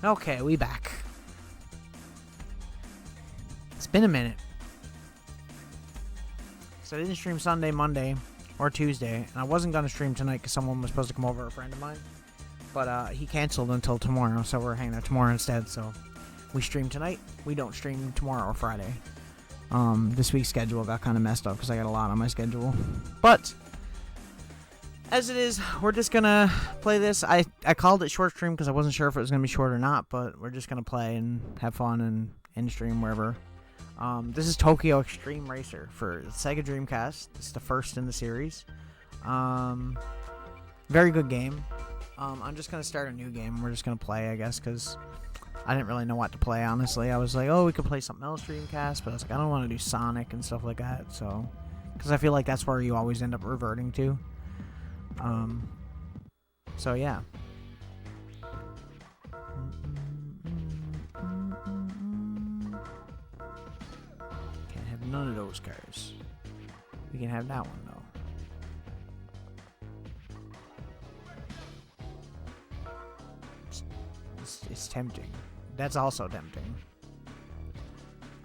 Okay, we back. It's been a minute. So I didn't stream Sunday, Monday, or Tuesday, and I wasn't going to stream tonight because someone was supposed to come over, a friend of mine. But he canceled until tomorrow, so we're hanging out tomorrow instead. So we stream tonight. We don't stream tomorrow or Friday. This week's schedule got kind of messed up because I got a lot on my schedule. But as it is, we're just going to play this. I called it short stream because I wasn't sure if it was going to be short or not, but we're just going to play and have fun and end stream wherever. This is Tokyo Xtreme Racer for the Sega Dreamcast. It's the first in the series. Very good game. I'm just going to start a new game. We're just going to play, I guess, because I didn't really know what to play, honestly. I was like, oh, we could play something else Dreamcast, but I was like, I don't want to do Sonic and stuff like that, so... Because I feel like that's where you always end up reverting to. So, yeah. Can't have none of those cars. We can have that one, though. It's tempting. That's also tempting.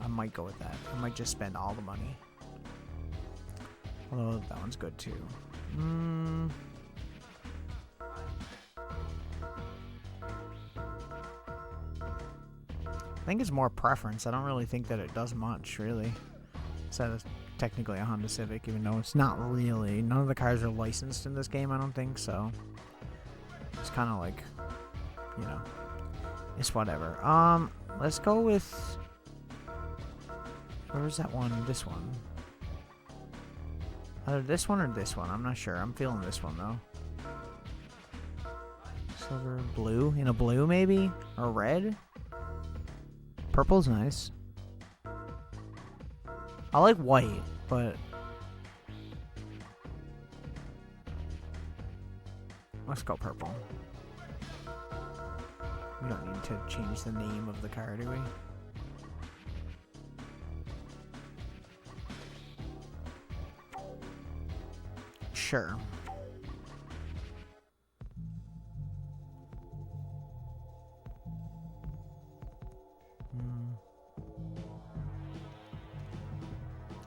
I might go with that. I might just spend all the money. Although that one's good too. I think it's more preference. I don't really think that it does much, really. So it's technically a Honda Civic, even though it's not really. None of the cars are licensed in this game, I don't think, so... It's kind of like, you know... It's whatever. Let's go with... Where's that one? This one. Either this one or this one. I'm not sure. I'm feeling this one, though. Silver, blue? In a blue, maybe? Or red? Purple's nice. I like white, but... Let's go purple. We don't need to change the name of the car, do we? Sure.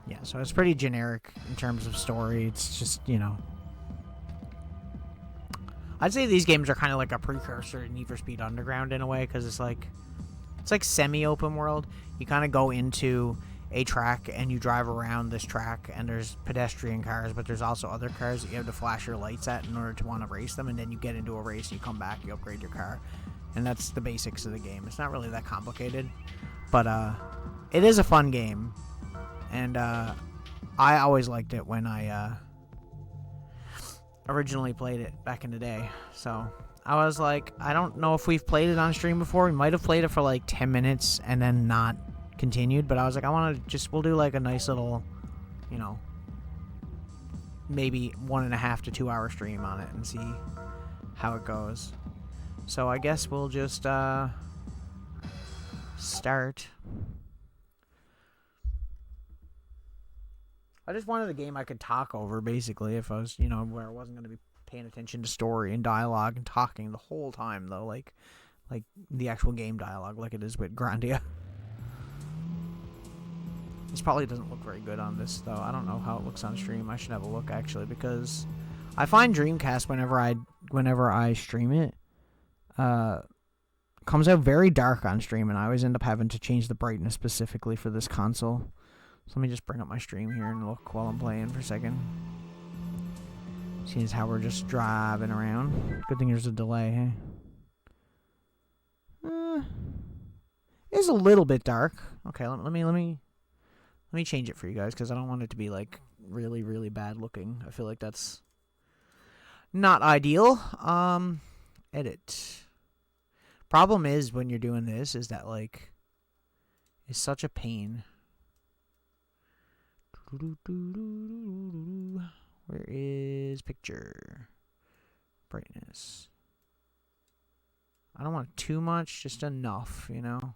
Yeah, so it's pretty generic in terms of story. It's just, you know... I'd say these games are kind of like a precursor to Need for Speed Underground in a way, because it's like semi-open world. You kind of go into a track and you drive around this track, and there's pedestrian cars, but there's also other cars that you have to flash your lights at in order to want to race them, and then you get into a race, you come back, you upgrade your car, and that's the basics of the game. It's not really that complicated, but it is a fun game, and I always liked it when I originally played it back in the day. So I was like, I don't know if we've played it on stream before. We might have played it for like 10 minutes and then not continued, but I was like, I want to just, we'll do like a nice little, you know, maybe 1.5 to 2 hour stream on it and see how it goes. So I guess we'll just start. I just wanted a game I could talk over, basically, if I was, you know, where I wasn't going to be paying attention to story and dialogue and talking the whole time, though, like the actual game dialogue, like it is with Grandia. This probably doesn't look very good on this, though. I don't know how it looks on stream. I should have a look, actually, because I find Dreamcast, whenever I stream it, comes out very dark on stream, and I always end up having to change the brightness specifically for this console. So let me just bring up my stream here and look while I'm playing for a second. Seeing as how we're just driving around. Good thing there's a delay, hey? It's a little bit dark. Okay, let me change it for you guys, because I don't want it to be like really, really bad looking. I feel like that's not ideal. Edit. Problem is when you're doing this is that like it's such a pain. Where is picture? Brightness. I don't want too much, just enough, you know?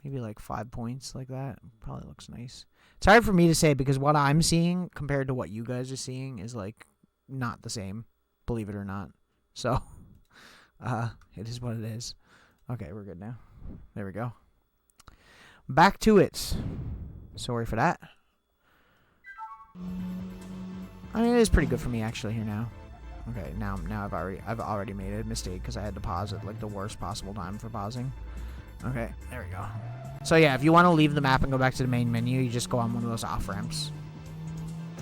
Maybe like 5 points like that. Probably looks nice. It's hard for me to say because what I'm seeing compared to what you guys are seeing is like not the same, believe it or not. So, it is what it is. Okay, we're good now. There we go. Back to it. Sorry for that. I mean, it is pretty good for me actually here now. Okay, now I've already made a mistake because I had to pause at like the worst possible time for pausing. Okay, there we go. So yeah, if you want to leave the map and go back to the main menu, you just go on one of those off ramps,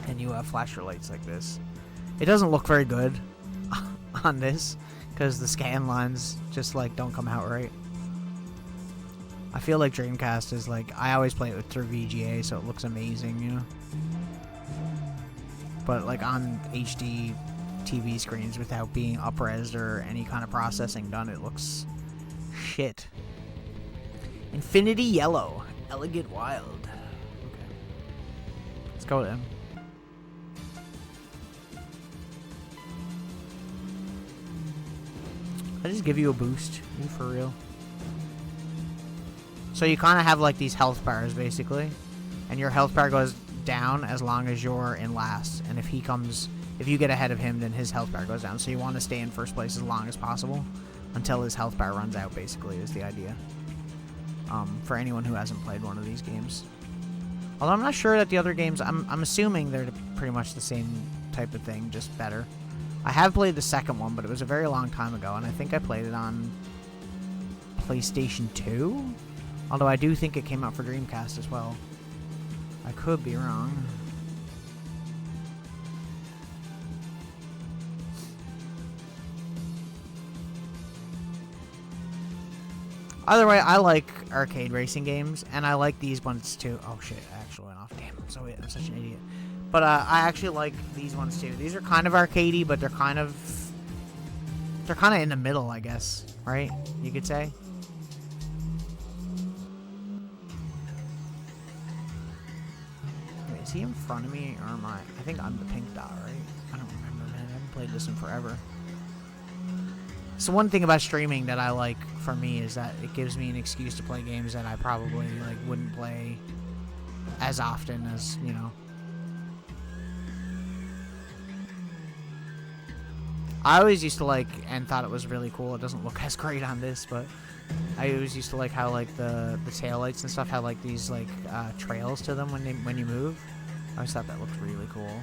and you flash your lights like this. It doesn't look very good on this because the scan lines just like don't come out right. I feel like Dreamcast is like, I always play it through VGA, so it looks amazing, you know. But like on HD TV screens without being up-resed or any kind of processing done, it looks shit. Infinity Yellow, Elegant Wild. Okay. Let's go then. I just give you a boost. Are you for real? So you kind of have like these health bars basically, and your health bar goes down as long as you're in last, and if you get ahead of him, then his health bar goes down. So you want to stay in first place as long as possible until his health bar runs out, basically, is the idea. For anyone who hasn't played one of these games. Although I'm not sure that the other games, I'm assuming they're pretty much the same type of thing, just better. I have played the second one, but it was a very long time ago, and I think I played it on PlayStation 2? Although I do think it came out for Dreamcast as well. I could be wrong. Either way, I like arcade racing games, and I like these ones too. Oh shit, I actually went off. Damn, I'm such an idiot. But I actually like these ones too. These are kind of arcadey, but they're kind of in the middle, I guess. Right? You could say. Wait, is he in front of me, or am I? I think I'm the pink dot, right? I don't remember, man. I haven't played this in forever. So one thing about streaming that I like for me is that it gives me an excuse to play games that I probably like wouldn't play as often as, you know. I always used to like and thought it was really cool. It doesn't look as great on this, but I always used to like how like the taillights and stuff have like these like trails to them when you move. I always thought that looked really cool.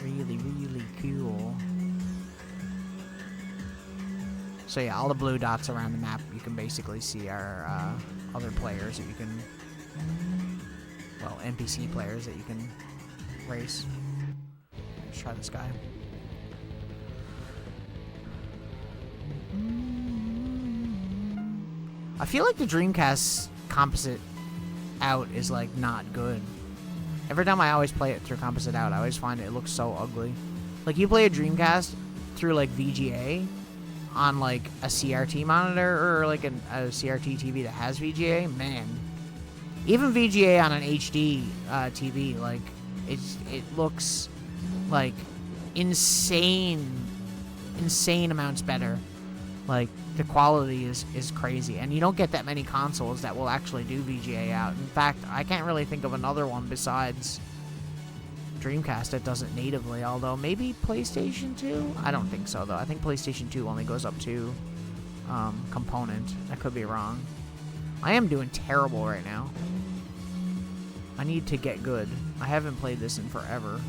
Really, really cool. So yeah, all the blue dots around the map, you can basically see our other players that you can, well, NPC players that you can race. Let's try this guy. I feel like the Dreamcast composite out is like not good. Every time I always play it through composite out, I always find it looks so ugly. Like you play a Dreamcast through like VGA on like a CRT monitor or like a CRT TV that has VGA, man. Even VGA on an HD TV, like it looks like insane amounts better. Like the quality is crazy, and you don't get that many consoles that will actually do VGA out. In fact, I can't really think of another one besides Dreamcast that does it natively, although maybe PlayStation 2? I don't think so, though. I think PlayStation 2 only goes up to component. I could be wrong. I am doing terrible right now. I need to get good. I haven't played this in forever.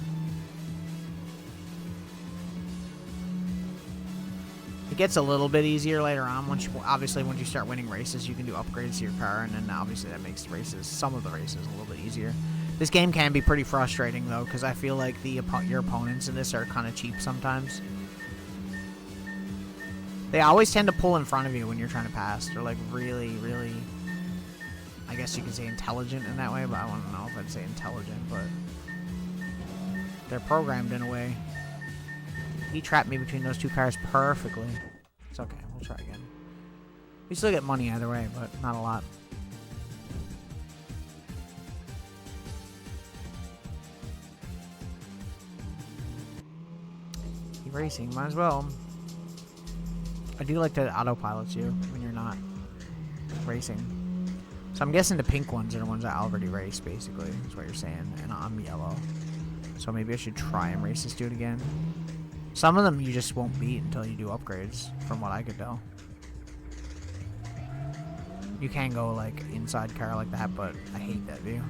It gets a little bit easier later on. Once you start winning races, you can do upgrades to your car, and then obviously that makes some of the races a little bit easier. This game can be pretty frustrating, though, because I feel like your opponents in this are kind of cheap sometimes. They always tend to pull in front of you when you're trying to pass. They're, like, really, really, I guess you could say intelligent in that way, but I don't know if I'd say intelligent, but they're programmed in a way. He trapped me between those two cars perfectly. It's okay. We'll try again. We still get money either way, but not a lot. Racing, might as well. I do like that autopilots you when you're not racing. So I'm guessing the pink ones are the ones I already raced, basically, is what you're saying, and I'm yellow. So maybe I should try and race this dude again. Some of them you just won't beat until you do upgrades, from what I could tell. You can go, like, inside car like that, but I hate that view.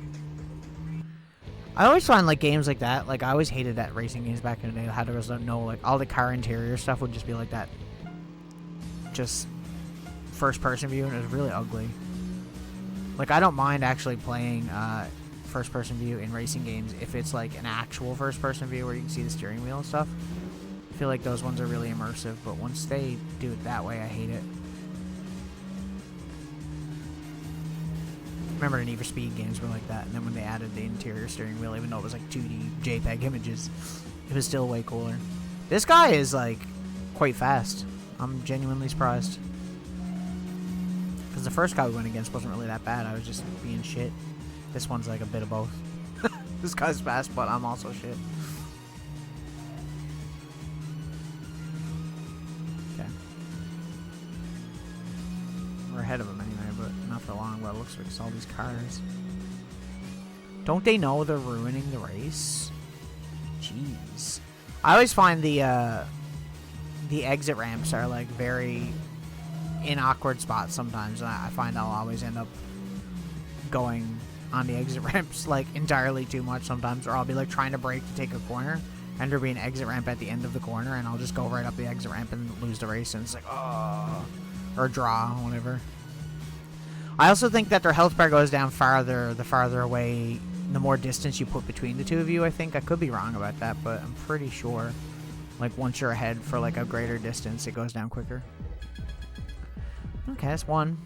I always find, like, games like that, like, I always hated that racing games back in the day. How there was no, like, all the car interior stuff would just be like that. Just first-person view, and it was really ugly. Like, I don't mind actually playing first-person view in racing games if it's, like, an actual first-person view where you can see the steering wheel and stuff. I feel like those ones are really immersive, but once they do it that way, I hate it. Remember the Need for Speed games were like that, and then when they added the interior steering wheel, even though it was like 2D JPEG images, it was still way cooler. This guy is like quite fast. I'm genuinely surprised. Because the first guy we went against wasn't really that bad. I was just being shit. This one's like a bit of both. This guy's fast, but I'm also shit. Okay. We're ahead of him anyway, but not for long. Well, it looks like it's all these cars. Don't they know they're ruining the race? Jeez. I always find the exit ramps are like very in awkward spots sometimes, and I find I'll always end up going on the exit ramps like entirely too much sometimes, or I'll be like trying to brake to take a corner and there'll be an exit ramp at the end of the corner and I'll just go right up the exit ramp and lose the race, and it's like, oh, or draw, whatever. I also think that their health bar goes down farther the farther away, the more distance you put between the two of you. I think I could be wrong about that, but I'm pretty sure like once you're ahead for like a greater distance, it goes down quicker. Okay, that's one.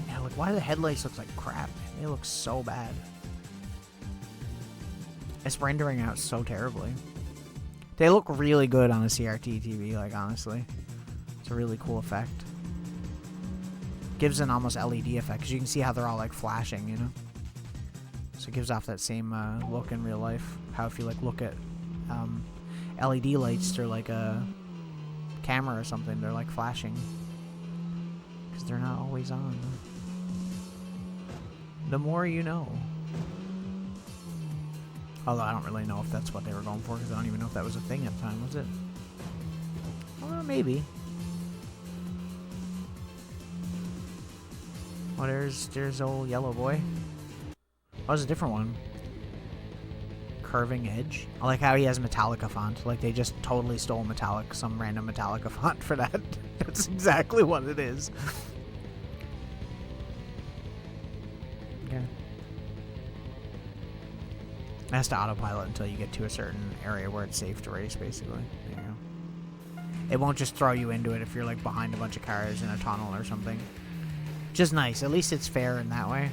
Yeah, like why do the headlights look like crap? They look so bad. It's rendering out so terribly. They look really good on a CRT TV, like honestly. It's a really cool effect. Gives an almost LED effect, because you can see how they're all like flashing, you know? So it gives off that same look in real life. How if you like look at LED lights through like a camera or something, they're like flashing. Because they're not always on. The more you know. Although I don't really know if that's what they were going for, because I don't even know if that was a thing at the time, was it? Well, maybe. Oh, there's old yellow boy. Oh, there's a different one. Curving Edge. I like how he has Metallica font. Like, they just totally stole some random Metallica font for that. That's exactly what it is. Okay. It has to autopilot until you get to a certain area where it's safe to race, basically. There you go. It won't just throw you into it if you're, like, behind a bunch of cars in a tunnel or something. Just nice. At least it's fair in that way.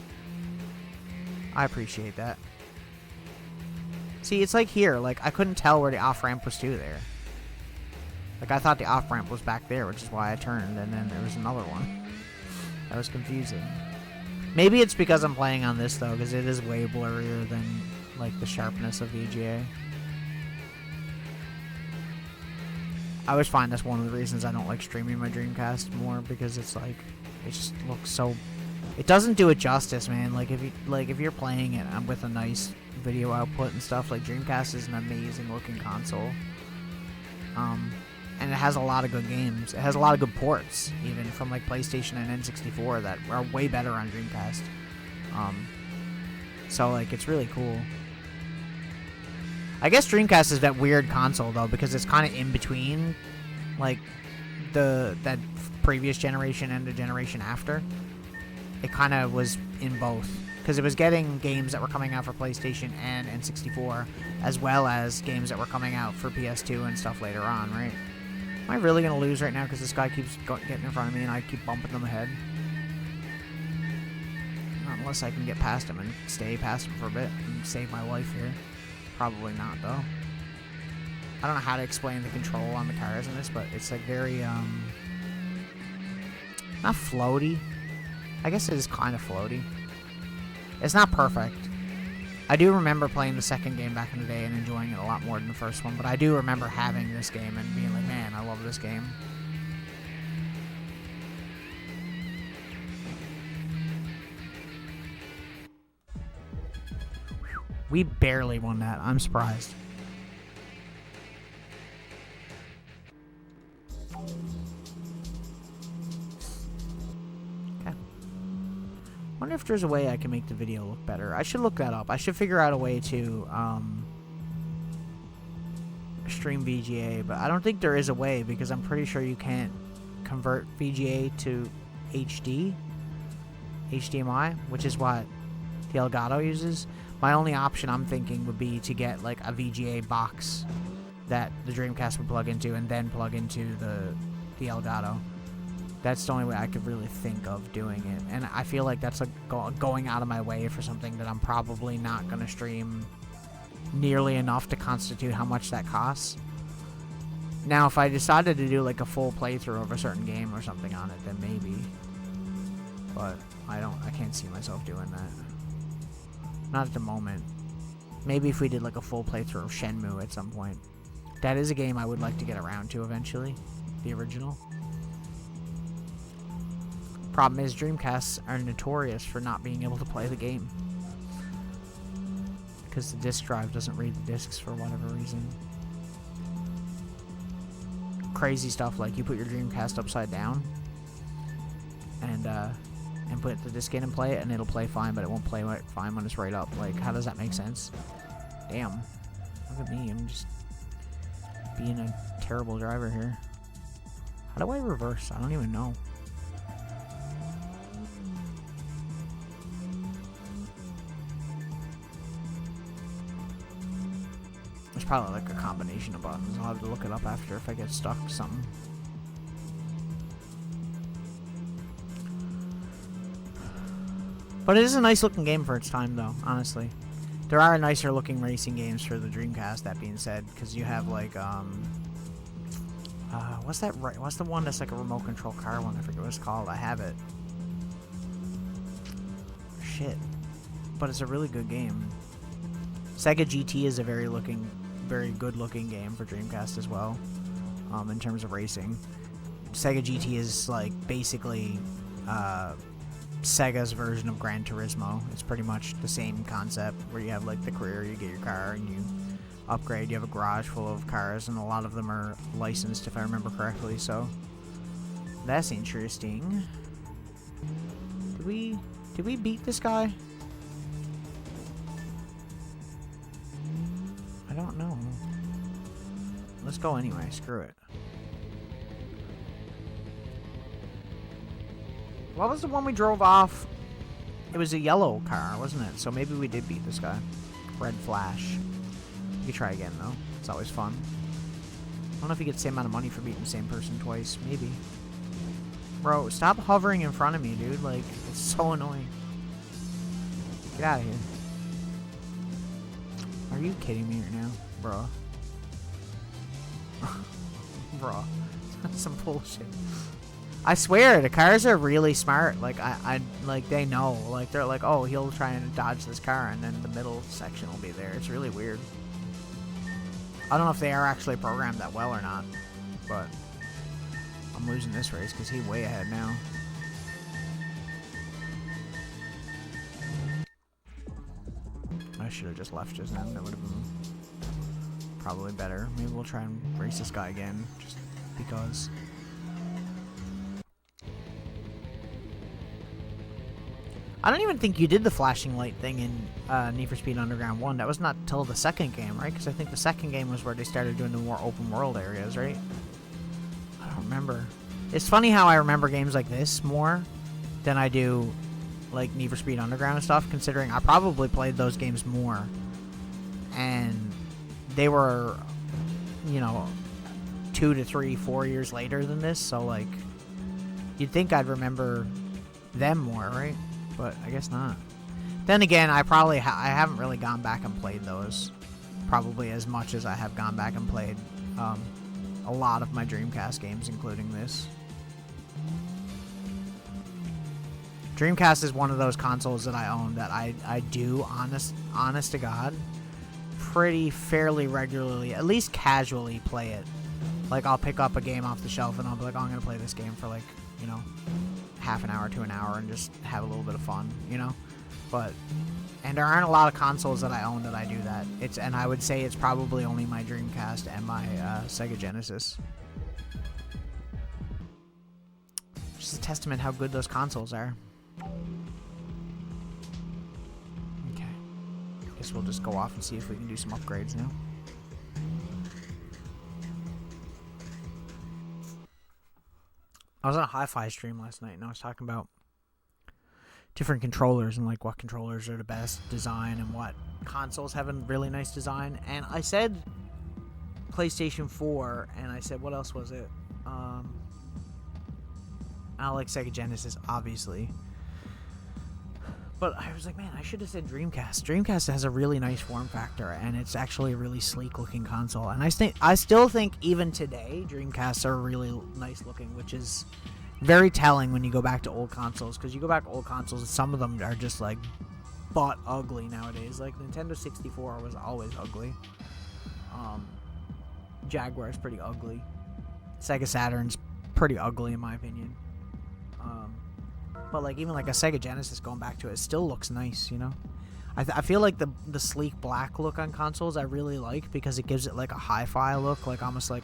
I appreciate that. See, it's like here. Like, I couldn't tell where the off-ramp was to there. Like, I thought the off-ramp was back there, which is why I turned, and then there was another one. That was confusing. Maybe it's because I'm playing on this, though, because it is way blurrier than, like, the sharpness of VGA. I always find that's one of the reasons I don't like streaming my Dreamcast more, because it's like, it just looks so... It doesn't do it justice, man. Like if you're playing it with a nice video output and stuff, like Dreamcast is an amazing looking console. And it has a lot of good games. It has a lot of good ports, even from like PlayStation and N64, that are way better on Dreamcast. So like it's really cool. I guess Dreamcast is that weird console though, because it's kind of in between, like that previous generation and the generation after. It kind of was in both, because it was getting games that were coming out for PlayStation and N64, as well as games that were coming out for PS2 and stuff later on, right? Am I really going to lose right now because this guy keeps getting in front of me and I keep bumping him ahead? Not unless I can get past him and stay past him for a bit and save my life here. Probably not, though. I don't know how to explain the control on the cars in this, but it's like very, not floaty. I guess it is kind of floaty. It's not perfect. I do remember playing the second game back in the day and enjoying it a lot more than the first one, but I do remember having this game and being like, man, I love this game. We barely won that. I'm surprised. if there's a way I can make the video look better. I should look that up. I should figure out a way to stream VGA, but I don't think there is a way because I'm pretty sure you can't convert VGA to HDMI, which is what the Elgato uses. My only option I'm thinking would be to get like a VGA box that the Dreamcast would plug into and then plug into the Elgato. That's the only way I could really think of doing it, and I feel like that's like going out of my way for something that I'm probably not going to stream nearly enough to constitute how much that costs. Now, if I decided to do like a full playthrough of a certain game or something on it, then maybe. But I can't see myself doing that. Not at the moment. Maybe if we did like a full playthrough of Shenmue at some point. That is a game I would like to get around to eventually. The original. Problem is, Dreamcasts are notorious for not being able to play the game. Because the disk drive doesn't read the discs for whatever reason. Crazy stuff like you put your Dreamcast upside down and put the disc in and play it, and it'll play fine, but it won't play fine when it's right up. Like, how does that make sense? Damn. Look at me. I'm just being a terrible driver here. How do I reverse? I don't even know. There's probably like a combination of buttons. I'll have to look it up after if I get stuck with something. But it is a nice looking game for its time though, honestly. There are nicer looking racing games for the Dreamcast, that being said, because you have like, what's the one that's like a remote control car one? I forget what it's called. I have it. Shit. But it's a really good game. Sega GT is a very good looking game for Dreamcast as well, in terms of racing. Sega GT is like basically Sega's version of Gran Turismo. It's pretty much the same concept where you have like the career, you get your car and you upgrade. You have a garage full of cars and a lot of them are licensed if I remember correctly, so that's interesting. Did we beat this guy? I don't know. Let's go anyway, screw it. What was the one we drove off? It was a yellow car, wasn't it? So maybe we did beat this guy. Red Flash. You can try again, though. It's always fun. I don't know if you get the same amount of money for beating the same person twice. Maybe. Bro, stop hovering in front of me, dude. Like, it's so annoying. Get out of here. Are you kidding me right now? Bro. Bro. That's some bullshit. I swear, the cars are really smart. Like, like, they know. Like, they're like, oh, he'll try and dodge this car, and then the middle section will be there. It's really weird. I don't know if they are actually programmed that well or not, but I'm losing this race because he's way ahead now. I should have just left just then. That would have been probably better. Maybe we'll try and race this guy again, just because. I don't even think you did the flashing light thing in Need for Speed Underground 1. That was not till the second game, right? Because I think the second game was where they started doing the more open world areas, right? I don't remember. It's funny how I remember games like this more than I do like Need for Speed Underground and stuff, considering I probably played those games more. And they were, you know, 2 to 3, 4 years later than this, so like, you'd think I'd remember them more, right? But I guess not. Then again, I probably I haven't really gone back and played those probably as much as I have gone back and played a lot of my Dreamcast games, including this. Dreamcast is one of those consoles that I own that I do, honest to God, pretty fairly regularly, at least casually play it. Like, I'll pick up a game off the shelf and I'll be like, oh, I'm going to play this game for like, you know, half an hour to an hour and just have a little bit of fun, you know? But, and there aren't a lot of consoles that I own that I do that. And I would say it's probably only my Dreamcast and my Sega Genesis. Just a testament how good those consoles are. Guess we'll just go off and see if we can do some upgrades now. I was on a hi-fi stream last night, and I was talking about different controllers and like what controllers are the best design and what consoles have a really nice design. And I said PlayStation 4, and I said, what else was it? I like Sega Genesis, obviously. But I was like, man, I should have said Dreamcast. Dreamcast has a really nice form factor, and it's actually a really sleek-looking console. And I still think, even today, Dreamcasts are really nice-looking, which is very telling when you go back to old consoles. Because you go back to old consoles, and some of them are just, like, butt ugly nowadays. Like, Nintendo 64 was always ugly. Jaguar's pretty ugly. Sega Saturn's pretty ugly, in my opinion. But like even like a Sega Genesis, going back to it, still looks nice, you know. I feel like the sleek black look on consoles I really like, because it gives it like a hi-fi look, like almost like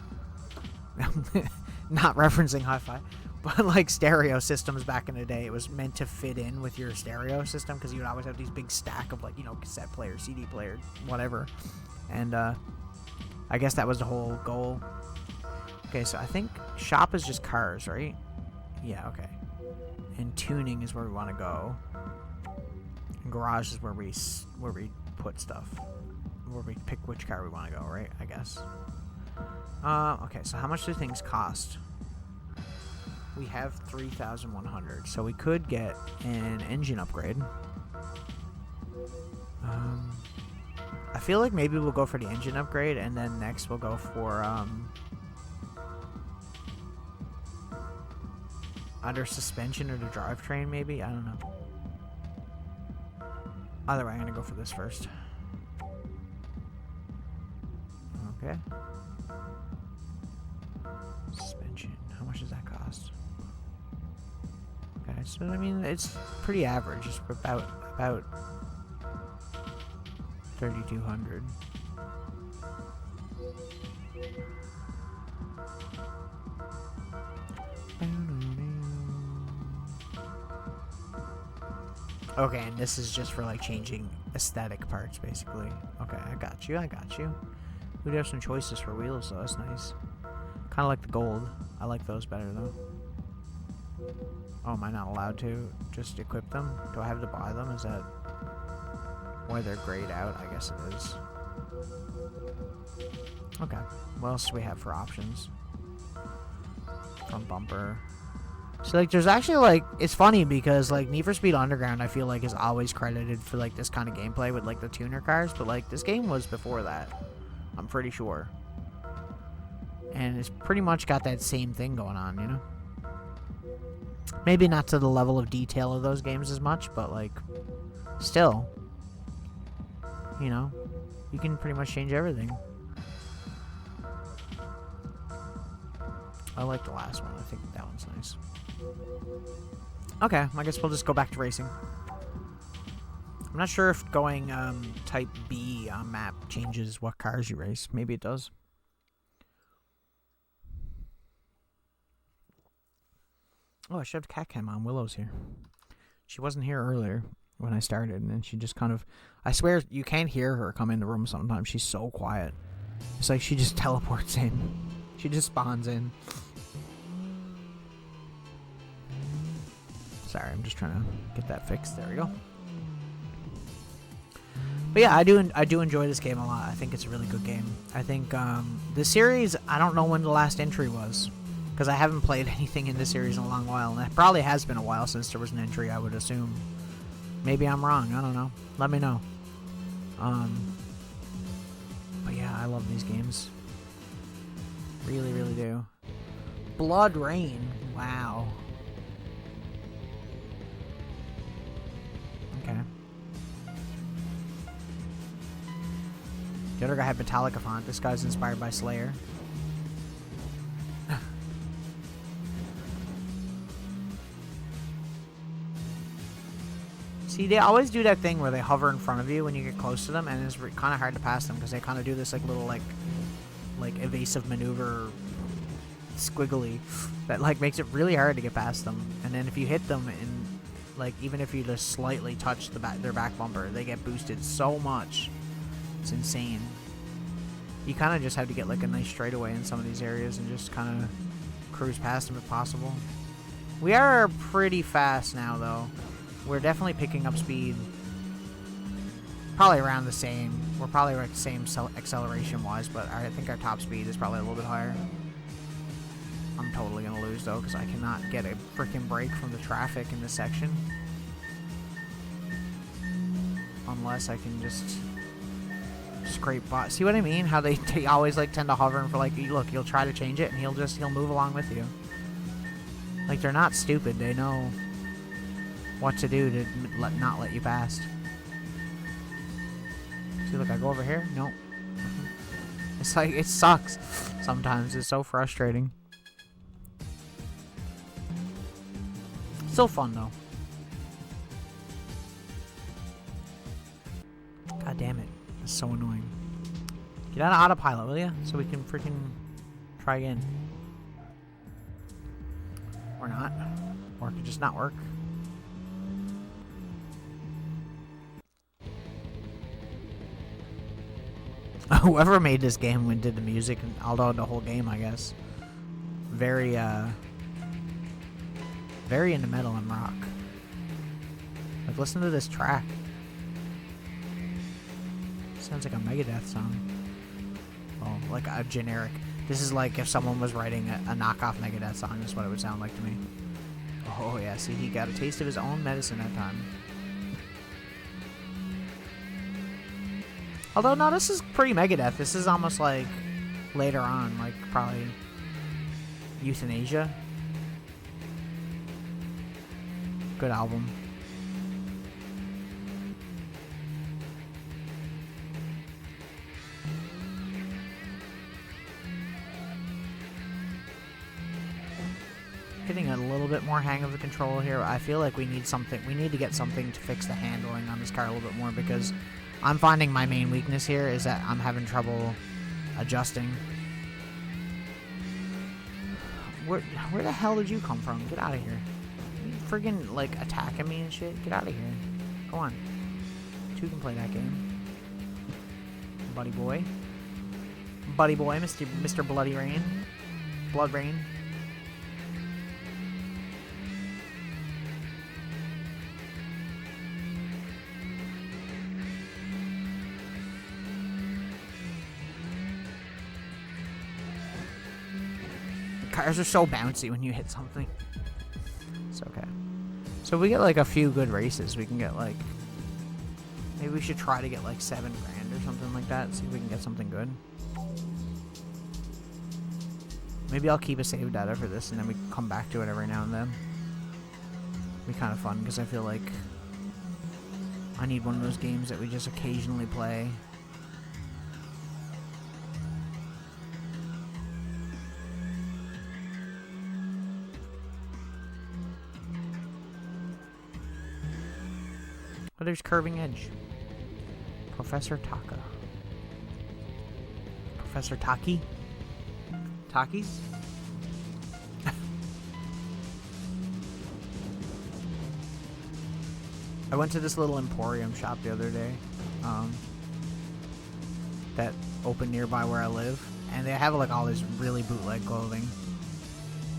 not referencing hi-fi, but like stereo systems back in the day. It was meant to fit in with your stereo system, because you would always have these big stack of like, you know, cassette player, CD player, whatever. And I guess that was the whole goal. Okay, so I think shop is just cars, right? Yeah, okay. And tuning is where we want to go. And garage is where we put stuff. Where we pick which car we want to go, right? I guess. Okay, so how much do things cost? We have 3,100, so we could get an engine upgrade. I feel like maybe we'll go for the engine upgrade, and then next we'll go for either suspension or the drivetrain, maybe? I don't know. Either way, I'm gonna go for this first. Okay. Suspension. How much does that cost? Okay, so I mean, it's pretty average. It's about 3,200. Okay, and this is just for like changing aesthetic parts, basically. Okay, I got you. We do have some choices for wheels, so that's nice. Kind of like the gold. I like those better, though. Oh, am I not allowed to just equip them? Do I have to buy them? Is that why they're grayed out? I guess it is. Okay. What else do we have for options? Front bumper. So, like, there's actually, like, it's funny because, like, Need for Speed Underground, I feel like, is always credited for, like, this kind of gameplay with, like, the tuner cars. But, like, this game was before that. I'm pretty sure. And it's pretty much got that same thing going on, you know? Maybe not to the level of detail of those games as much, but, like, still. You know? You can pretty much change everything. I like the last one. I think that one's nice. Okay, I guess we'll just go back to racing. I'm not sure if going type B on map changes what cars you race. Maybe it does. Oh, I should have cat cam on. Willow's here. She wasn't here earlier when I started, and then she just kind of... I swear, you can't hear her come in the room sometimes. She's so quiet. It's like she just teleports in. She just spawns in. Sorry, I'm just trying to get that fixed. There we go. But yeah, I do enjoy this game a lot. I think it's a really good game. I think the series, I don't know when the last entry was, because I haven't played anything in this series in a long while, and it probably has been a while since there was an entry, I would assume. Maybe I'm wrong. I don't know. Let me know. But yeah, I love these games. Really, really do. Blood Rain. Wow. Okay. The other guy had Metallica font. This guy's inspired by Slayer. See, they always do that thing where they hover in front of you when you get close to them, and it's kind of hard to pass them because they kind of do this like little like evasive maneuver squiggly that like makes it really hard to get past them. And then if you hit them Like, even if you just slightly touch their back bumper, they get boosted so much. It's insane. You kind of just have to get, like, a nice straightaway in some of these areas and just kind of cruise past them if possible. We are pretty fast now, though. We're definitely picking up speed. Probably around the same. We're probably at the same acceleration-wise, but I think our top speed is probably a little bit higher. I'm totally going to lose, though, because I cannot get a freaking break from the traffic in this section. Unless I can just scrape by. See what I mean? How they always, like, tend to hover and for, like, look, you'll try to change it, and he'll move along with you. Like, they're not stupid. They know what to do to not let you pass. See, look, I go over here. Nope. It's like, it sucks sometimes. It's so frustrating. Still fun, though. God damn it. It's so annoying. Get out of autopilot, will ya? So we can freaking try again. Or not. Or it could just not work. Whoever made this game and did the music, and although the whole game, I guess, very into metal and rock. Like, listen to this track. Sounds like a Megadeth song. Well, like a generic. This is like if someone was writing a knockoff Megadeth song, is what it would sound like to me. Oh yeah, see, he got a taste of his own medicine that time. Although, no, this is pretty Megadeth. This is almost like later on, like probably Euthanasia. Good album. Getting a little bit more hang of the control here. I feel like we need something. We need to get something to fix the handling on this car a little bit more, because I'm finding my main weakness here is that I'm having trouble adjusting. Where the hell did you come from? Get out of here. You friggin' like attacking me and shit. Get out of here. Go on. Two can play that game. Buddy boy. Buddy boy, Mr. Bloody Rain. Blood Rain. Cars are so bouncy when you hit something. It's okay. So if we get like a few good races, we can get like... Maybe we should try to get like $7 grand or something like that. See if we can get something good. Maybe I'll keep a save data for this and then we can come back to it every now and then. It'd be kind of fun because I feel like I need one of those games that we just occasionally play. Oh, there's Curving Edge. Professor Taka. Professor Taki? Takis? I went to this little Emporium shop the other day. That opened nearby where I live. And they have like all this really bootleg clothing.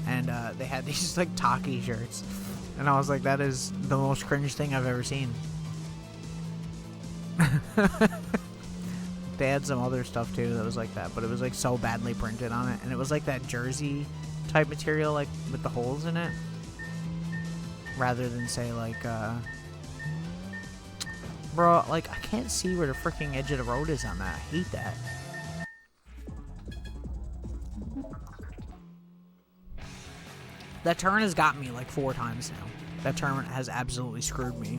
And they had these like Taki shirts. And I was like, that is the most cringe thing I've ever seen. They had some other stuff too that was like that, but it was like so badly printed on it, and it was like that jersey type material, like with the holes in it, rather than say like bro, like I can't see where the freaking edge of the road is on that. I hate that. That turn has got me like 4 times now. That turn has absolutely screwed me.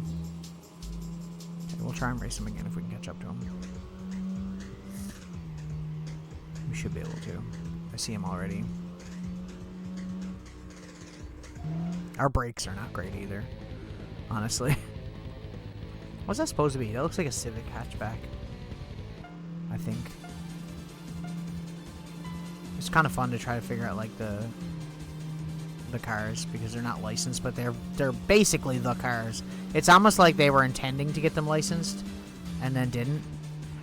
We'll try and race him again if we can catch up to him. We should be able to. I see him already. Our brakes are not great either, honestly. What's that supposed to be? That looks like a Civic hatchback, I think. It's kind of fun to try to figure out like the the cars because they're not licensed, but they're basically the cars. It's almost like they were intending to get them licensed and then didn't.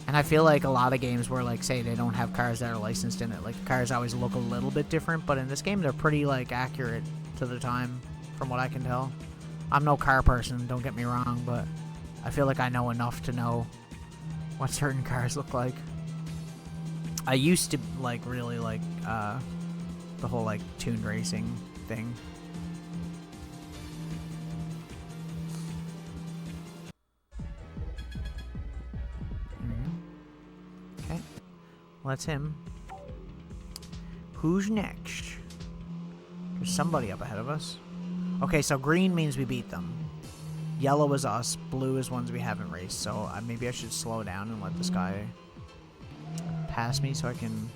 And I feel like a lot of games where, like, say they don't have cars that are licensed in it, like, the cars always look a little bit different, but in this game they're pretty, like, accurate to the time from what I can tell. I'm no car person, don't get me wrong, but I feel like I know enough to know what certain cars look like. I used to, like, really like, the whole, like, tuned racing thing. Okay. Well, that's him. Who's next? There's somebody up ahead of us. Okay, so green means we beat them. Yellow is us. Blue is ones we haven't raced. So maybe I should slow down and let this guy pass me so I can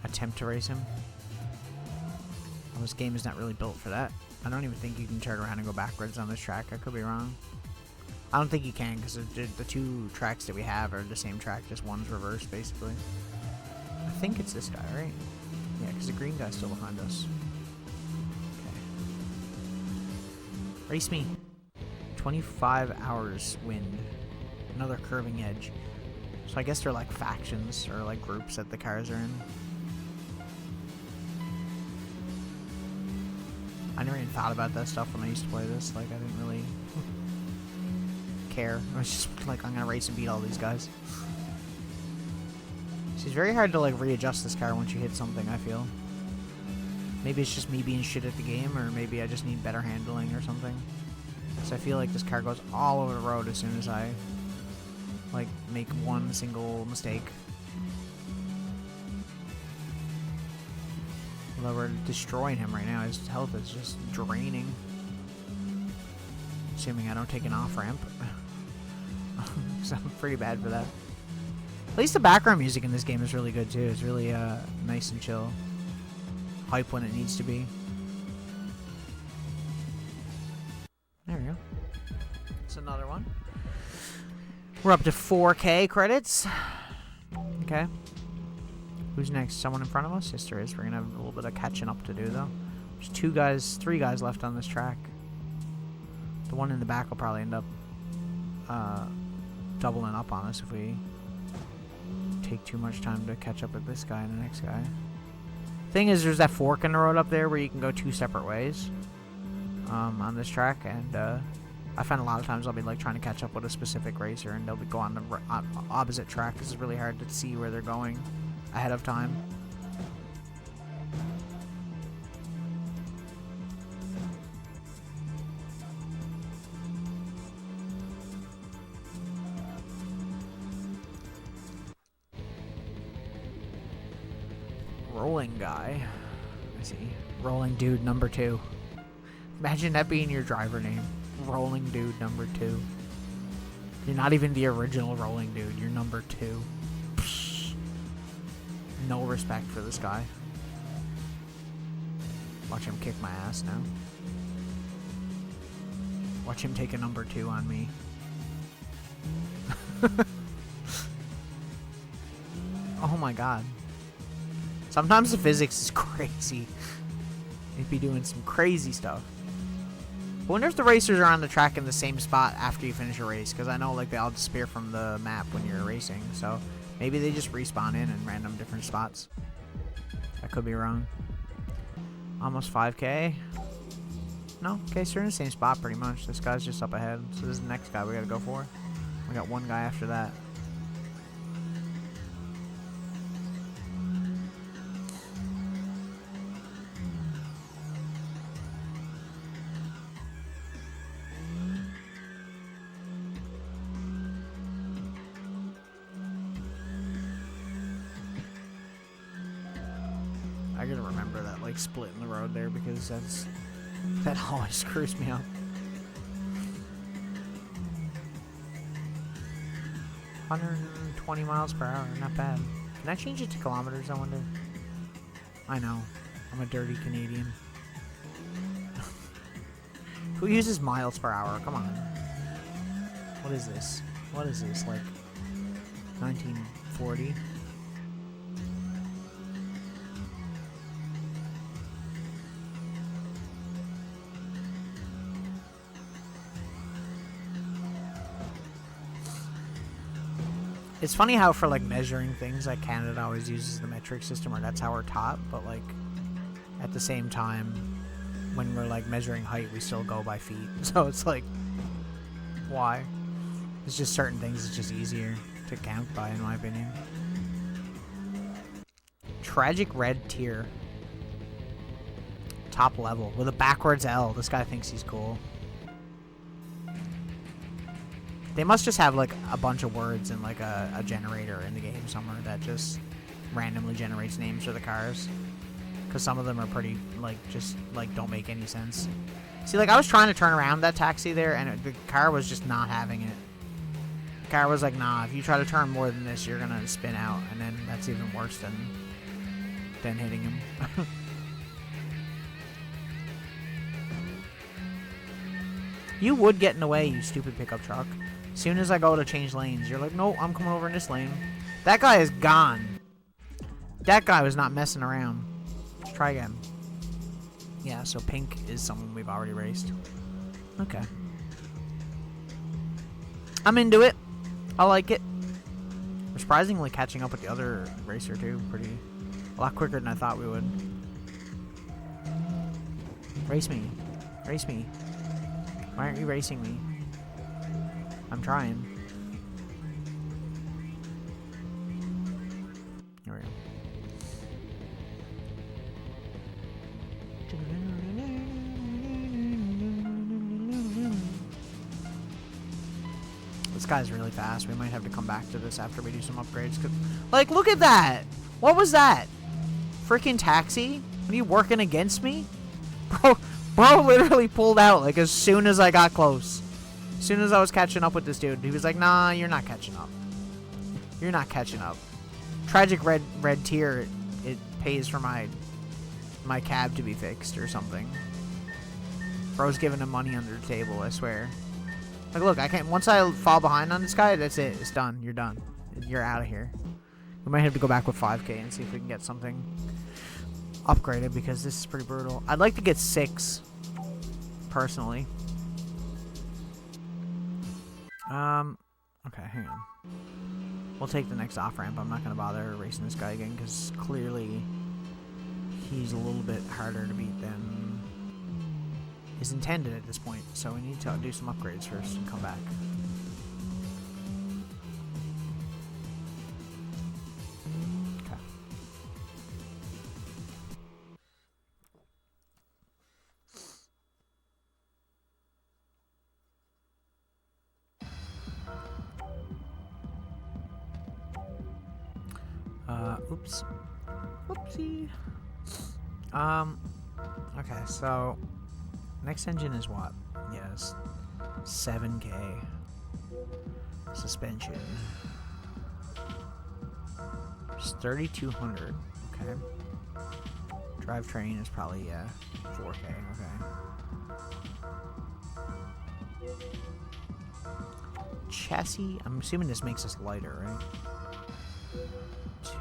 attempt to race him. Well, this game is not really built for that. I don't even think you can turn around and go backwards on this track. I could be wrong. I don't think you can because the two tracks that we have are the same track, just one's reversed basically. I think it's this guy, right? Yeah, because the green guy's still behind us. Okay. Race me. 25 hours wind. Another curving edge. So I guess they're like factions or like groups that the cars are in. I never even thought about that stuff when I used to play this. Like, I didn't really care. I was just like, I'm gonna race and beat all these guys. It's very hard to like readjust this car once you hit something, I feel. Maybe it's just me being shit at the game, or maybe I just need better handling or something. So I feel like this car goes all over the road as soon as I like make one single mistake. Although we're destroying him right now, his health is just draining. Assuming I don't take an off-ramp. So I'm pretty bad for that. At least the background music in this game is really good too. It's really nice and chill. Hype when it needs to be. There we go. It's another one. We're up to 4K credits. Okay. Who's next? Someone in front of us? Yes, there is. We're gonna have a little bit of catching up to do though. There's 3 guys left on this track. The one in the back will probably end up doubling up on us if we take too much time to catch up with this guy and the next guy. Thing is, there's that fork in the road up there where you can go 2 separate ways on this track, and I find a lot of times I'll be like trying to catch up with a specific racer and they'll go on the opposite track because it's really hard to see where they're going ahead of time. Rolling guy. I see. Rolling dude number 2. Imagine that being your driver name. Rolling dude number 2. You're not even the original rolling dude. You're number 2. Psh. No respect for this guy. Watch him kick my ass now. Watch him take a number 2 on me. Oh my god. Sometimes the physics is crazy. They'd be doing some crazy stuff. I wonder if the racers are on the track in the same spot after you finish a race, because I know like they all disappear from the map when you're racing, so maybe they just respawn in random different spots. I could be wrong. Almost 5K. No, okay, so they're in the same spot pretty much. This guy's just up ahead, so this is the next guy we gotta go for. We got one guy after that. I gotta remember that like split in the road there because that always screws me up. $120 miles per hour, not bad. Can I change it to kilometers, I wonder? I know. I'm a dirty Canadian. Who uses miles per hour? Come on. What is this? What is this? Like 1940? It's funny how for like measuring things, like Canada always uses the metric system, or that's how we're taught. But like at the same time, when we're like measuring height, we still go by feet. So it's like, why? It's just certain things. It's just easier to count by, in my opinion. Tragic red tier. Top level with a backwards L. This guy thinks he's cool. They must just have like a bunch of words and like a generator in the game somewhere that just randomly generates names for the cars. Because some of them are pretty like just like don't make any sense. See, like I was trying to turn around that taxi there, and the car was just not having it. The car was like, nah, if you try to turn more than this, you're gonna spin out, and then that's even worse than hitting him. You would get in the way, you stupid pickup truck. As soon as I go to change lanes, you're like, no, I'm coming over in this lane. That guy is gone. That guy was not messing around. Let's try again. Yeah, so pink is someone we've already raced. Okay. I'm into it. I like it. We're surprisingly catching up with the other racer too. A lot quicker than I thought we would. Race me. Race me. Why aren't you racing me? I'm trying. Here we go. This guy's really fast. We might have to come back to this after we do some upgrades. Like, look at that! What was that? Freaking taxi? What, are you working against me? Bro literally pulled out like as soon as I got close. As soon as I was catching up with this dude, he was like, nah, you're not catching up. You're not catching up. Tragic red tier, it pays for my cab to be fixed or something. Bro's giving him money under the table, I swear. Like, look, I can't. Once I fall behind on this guy, that's it. It's done. You're done. You're out of here. We might have to go back with 5K and see if we can get something upgraded, because this is pretty brutal. I'd like to get 6, personally. Okay, hang on. We'll take the next off-ramp. I'm not going to bother racing this guy again, because clearly he's a little bit harder to beat than is intended at this point. So we need to do some upgrades first and come back. Okay. Oops. Whoopsie. Okay, so next engine is what? Yes. 7K. Suspension. It's 3,200. Okay. Drivetrain is probably, 4K. Okay. Chassis, I'm assuming this makes us lighter, right? 2.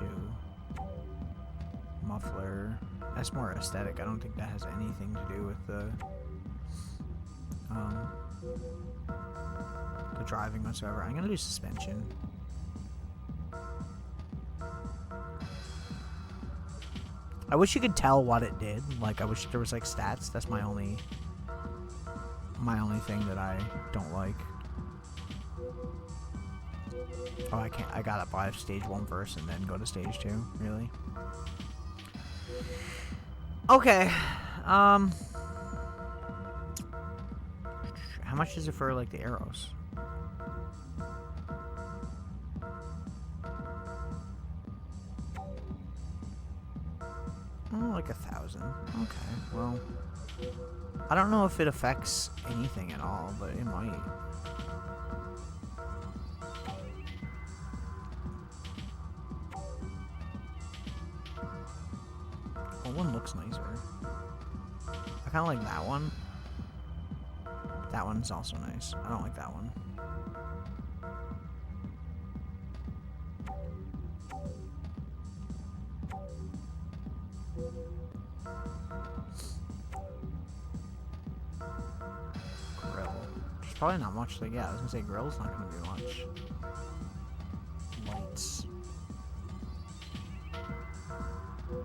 Muffler. That's more aesthetic. I don't think that has anything to do with the driving whatsoever. I'm gonna do suspension. I wish you could tell what it did. Like, I wish there was like stats. That's my only thing that I don't like. Oh, I can't. I gotta buy stage 1 first and then go to stage 2. Really? Okay. How much is it for like the arrows? Oh, like 1,000. Okay. Well, I don't know if it affects anything at all, but it might. Well, one looks nicer. I kind of like that one. That one's also nice. I don't like that one. Grill. There's probably not much to get. I was gonna say grill's not gonna do much. lights.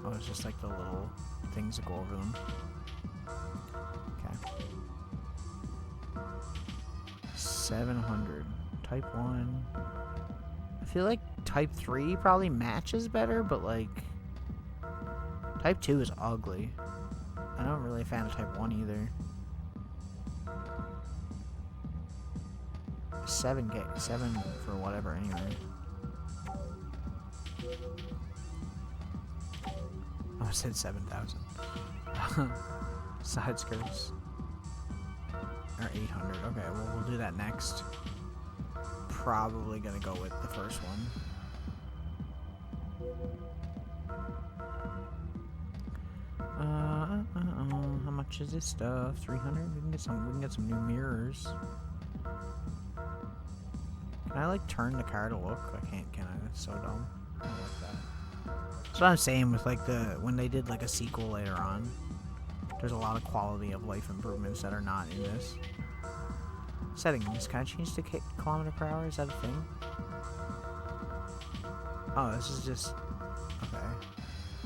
Oh, it's just like the little things that go over them. Okay. 700. Type 1. I feel like Type 3 probably matches better, but like Type 2 is ugly. I'm not really a fan of Type 1 either. 7 for whatever anyway. Oh, I said 7,000. Side skirts are 800. Okay, well we'll do that next. Probably gonna go with the first one. How much is this stuff? 300. We can get some. We can get some new mirrors. Can I like turn the car to look? I can't. Can I? That's so dumb. I don't like that. That's what I'm saying with like when they did like a sequel later on. There's a lot of quality of life improvements that are not in this. Settings. Can I change to kilometer per hour? Is that a thing? Oh, this is just okay.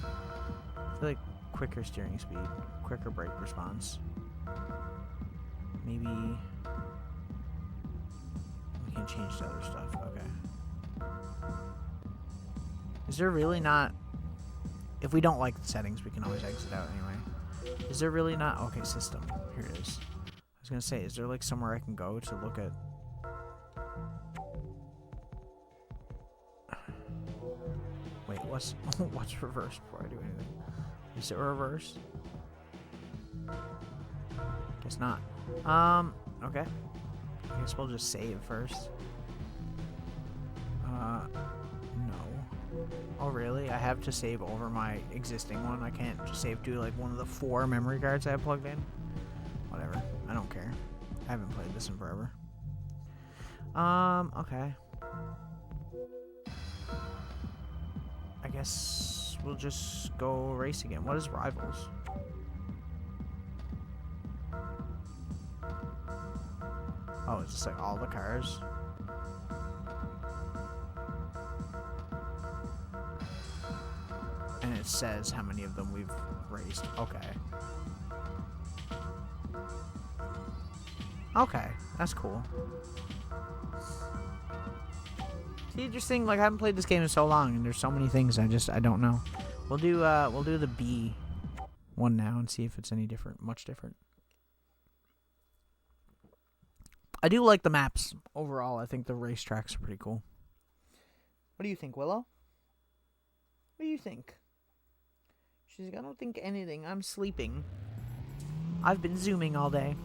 I feel like quicker steering speed, quicker brake response. Maybe we can change to other stuff. Okay. Is there really not? If we don't like the settings, we can always exit out anyway. Is there really not? Okay, system. Here it is. I was gonna say, is there like somewhere I can go to look at? Wait, what's reverse before I do anything? Is it reverse? Guess not. Okay. I guess we'll just save first. No. Oh, really? I have to save over my existing one? I can't just save to, like, one of the 4 memory cards I have plugged in? Whatever. I don't care. I haven't played this in forever. Okay. I guess we'll just go race again. What is Rivals? Oh, it's just like all the cars. And it says how many of them we've raced. Okay. Okay, that's cool. See, interesting. Like I haven't played this game in so long, and there's so many things I don't know. We'll do the B one now and see if it's any different, much different. I do like the maps overall. I think the racetracks are pretty cool. What do you think, Willow? What do you think? She's like, I don't think anything. I'm sleeping. I've been zooming all day.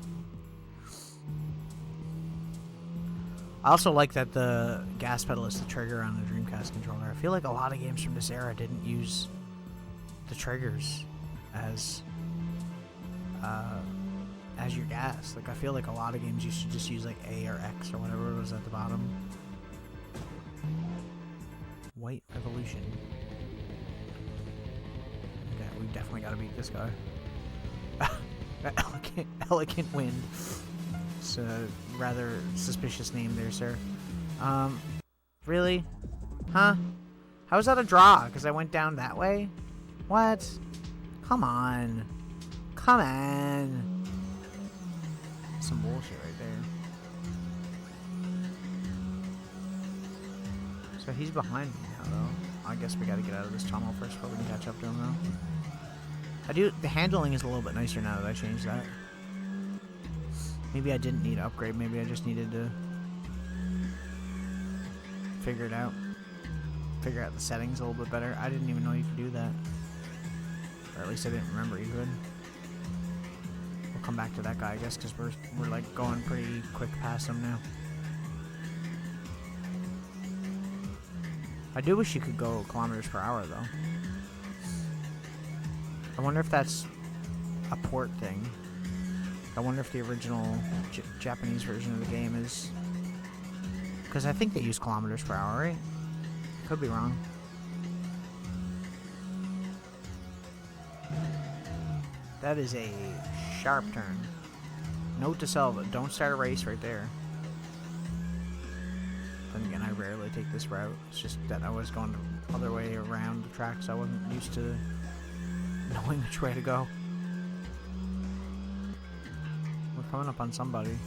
I also like that the gas pedal is the trigger on the Dreamcast controller. I feel like a lot of games from this era didn't use the triggers as your gas. Like I feel like a lot of games you should just use like A or X or whatever was at the bottom. White Revolution. Okay, we definitely got to beat this guy. Elegant Wind. It's a rather suspicious name there, sir. Really? Huh? How is that a draw? Because I went down that way? What? Come on. Come on. Some bullshit right there. So he's behind me now, though. I guess we gotta get out of this tunnel first before we can catch up to him, though. The handling is a little bit nicer now that I changed that. Maybe I didn't need to upgrade. Maybe I just needed to figure it out. Figure out the settings a little bit better. I didn't even know you could do that. Or at least I didn't remember you could. We'll come back to that guy, I guess, because we're like going pretty quick past him now. I do wish you could go kilometers per hour, though. I wonder if that's a port thing. I wonder if the original Japanese version of the game is... Because I think they use kilometers per hour, right? Could be wrong. That is a sharp turn. Note to self, don't start a race right there. Then again, I rarely take this route. It's just that I was going the other way around the track, so I wasn't used to knowing which way to go. We're coming up on somebody.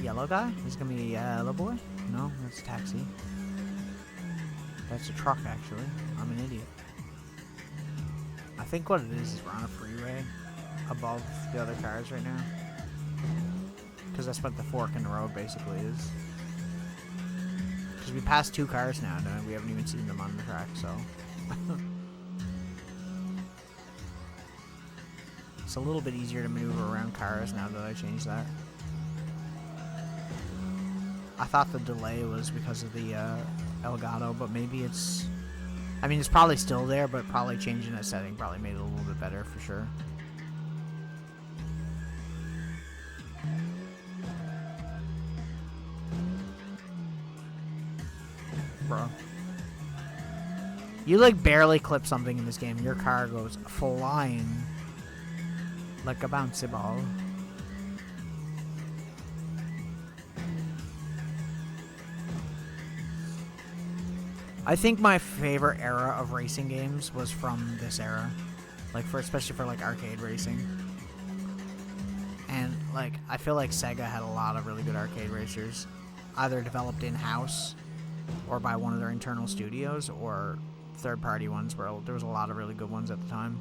Yellow guy? Is it gonna be a yellow boy? No, that's a taxi. That's a truck, actually. I'm an idiot. I think what it is we're on a freeway above the other cars right now. Because that's what the fork in the road basically is. Because we passed 2 cars now, and we haven't even seen them on the track, so... It's a little bit easier to maneuver around cars now that I changed that. I thought the delay was because of the Elgato, but maybe it's... I mean, it's probably still there, but probably changing that setting probably made it a little bit better for sure. Bro. You, like, barely clip something in this game. Your car goes flying like a bouncy ball. I think my favorite era of racing games was from this era. Like, especially for, like, arcade racing. And, like, I feel like Sega had a lot of really good arcade racers. Either developed in-house, or by one of their internal studios, or third-party ones, where there was a lot of really good ones at the time.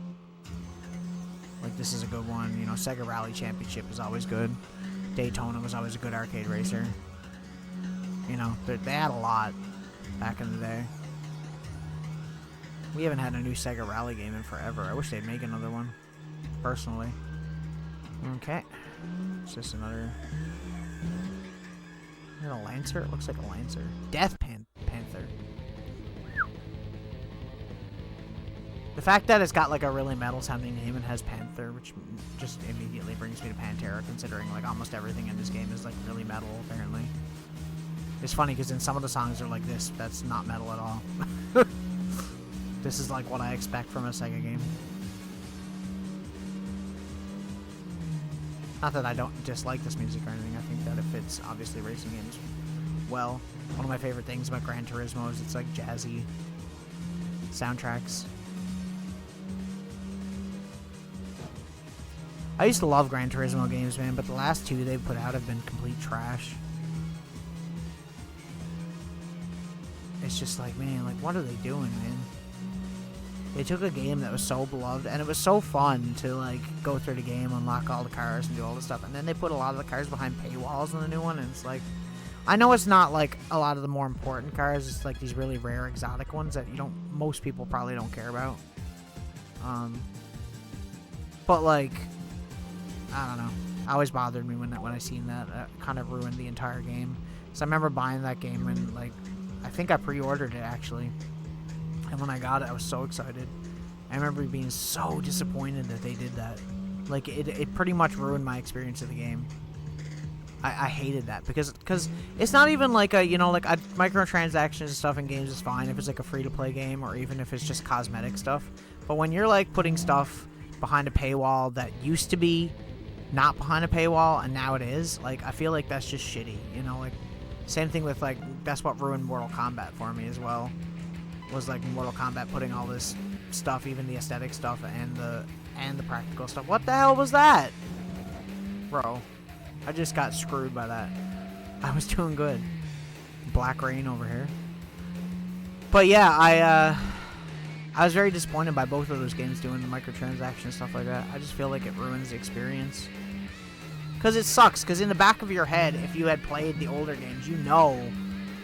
Like, this is a good one. You know, Sega Rally Championship is always good. Daytona was always a good arcade racer. You know, they had a lot back in the day. We haven't had a new Sega Rally game in forever. I wish they'd make another one, personally. Okay. It's just another... Is it a Lancer? It looks like a Lancer. Death Panther. The fact that it's got like a really metal-sounding name and has Panther, which just immediately brings me to Pantera, considering like almost everything in this game is like really metal, apparently. It's funny because in some of the songs are like this, that's not metal at all. This is like what I expect from a Sega game. Not that I don't dislike this music or anything, I think that it fits, obviously, racing games well. One of my favorite things about Gran Turismo is it's like jazzy soundtracks. I used to love Gran Turismo games, man, but the last 2 they've put out have been complete trash. It's just like, man, like, what are they doing, man? They took a game that was so beloved, and it was so fun to, like, go through the game, unlock all the cars, and do all this stuff, and then they put a lot of the cars behind paywalls in the new one, and it's like... I know it's not, like, a lot of the more important cars, it's, like, these really rare, exotic ones that most people probably don't care about. But, like, I don't know. It always bothered me when I seen that. It kind of ruined the entire game. So I remember buying that game, and, like, I think I pre-ordered it, actually. And when I got it, I was so excited. I remember being so disappointed that they did that. Like, it pretty much ruined my experience of the game. I hated that, because it's not even like a, you know, like, microtransactions and stuff in games is fine if it's like a free-to-play game, or even if it's just cosmetic stuff. But when you're, like, putting stuff behind a paywall that used to be not behind a paywall, and now it is, like, I feel like that's just shitty, you know, like, same thing with, like, that's what ruined Mortal Kombat for me as well. Was like Mortal Kombat putting all this stuff, even the aesthetic stuff and the practical stuff. What the hell was that? Bro, I just got screwed by that. I was doing good. Black Rain over here. But yeah, I was very disappointed by both of those games doing the microtransaction stuff like that. I just feel like it ruins the experience. Because it sucks, because in the back of your head, if you had played the older games, you know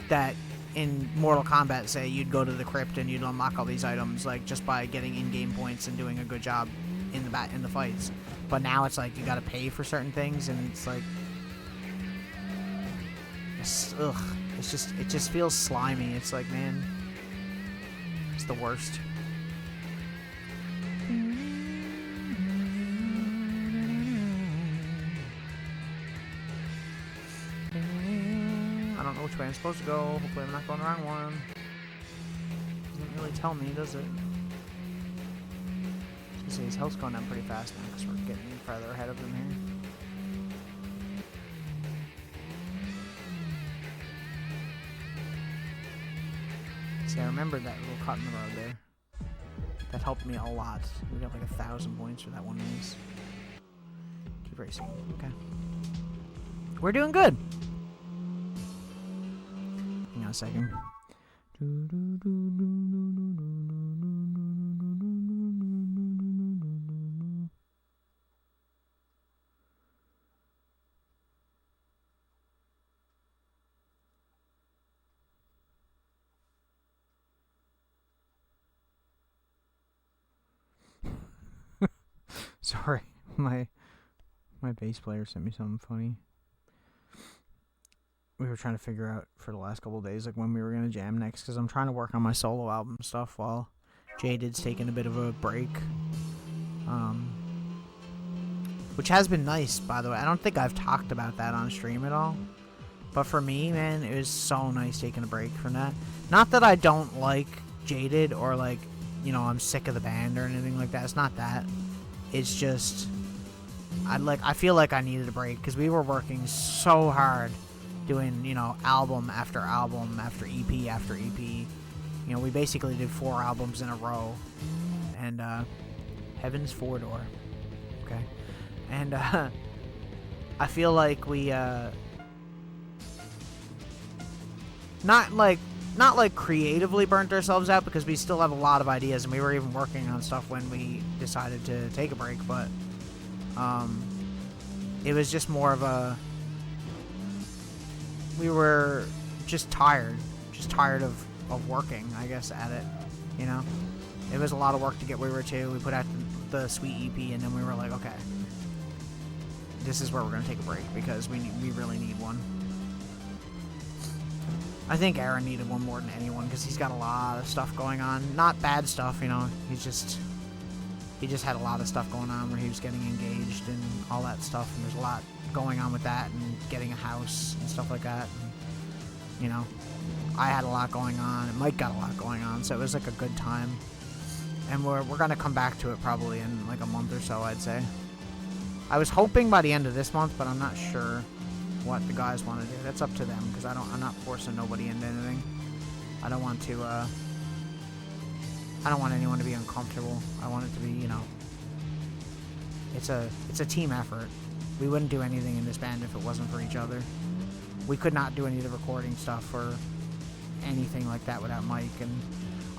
that in Mortal Kombat, say, you'd go to the crypt and you'd unlock all these items, like, just by getting in-game points and doing a good job in the fights. But now it's like you gotta pay for certain things, and it's like, it just feels slimy. It's like, man, it's the worst. I don't know which way I'm supposed to go. Hopefully I'm not going the wrong one. Doesn't really tell me, does it? I was gonna say his health's going down pretty fast now because we're getting farther ahead of him here. See, I remember that little cut in the road there. That helped me a lot. We got like 1,000 points for that one race. Keep racing. Okay. We're doing good. Hang on a second. Sorry, my bass player sent me something funny. We were trying to figure out for the last couple of days like when we were gonna jam next, because I'm trying to work on my solo album stuff while Jaded's taking a bit of a break. Which has been nice, by the way. I don't think I've talked about that on stream at all. But for me, man, it was so nice taking a break from that. Not that I don't like Jaded or like, you know, I'm sick of the band or anything like that. It's not that. It's just I feel like I needed a break because we were working so hard doing, you know, album after album after EP after EP. You know, we basically did 4 albums in a row. And Heaven's 4-door. Okay. And I feel like we not like creatively burnt ourselves out, because we still have a lot of ideas and we were even working on stuff when we decided to take a break, but it was just more of a, we were just tired of working, I guess, at it, you know. It was a lot of work to get where we were to. We put out the Sweet EP, and then we were like, okay, this is where we're going to take a break, because we really need one. I think Aaron needed one more than anyone, because he's got a lot of stuff going on. Not bad stuff, you know. He just had a lot of stuff going on where he was getting engaged and all that stuff, and there's a lot going on with that, and getting a house and stuff like that. And, you know, I had a lot going on, and Mike got a lot going on, so it was like a good time. And we're going to come back to it probably in like a month or so, I'd say. I was hoping by the end of this month, but I'm not sure what the guys want to do. That's up to them, because I'm not forcing nobody into anything. I don't want to, I don't want anyone to be uncomfortable. I want it to be, you know, it's a team effort. We wouldn't do anything in this band if it wasn't for each other. We could not do any of the recording stuff or anything like that without Mike, and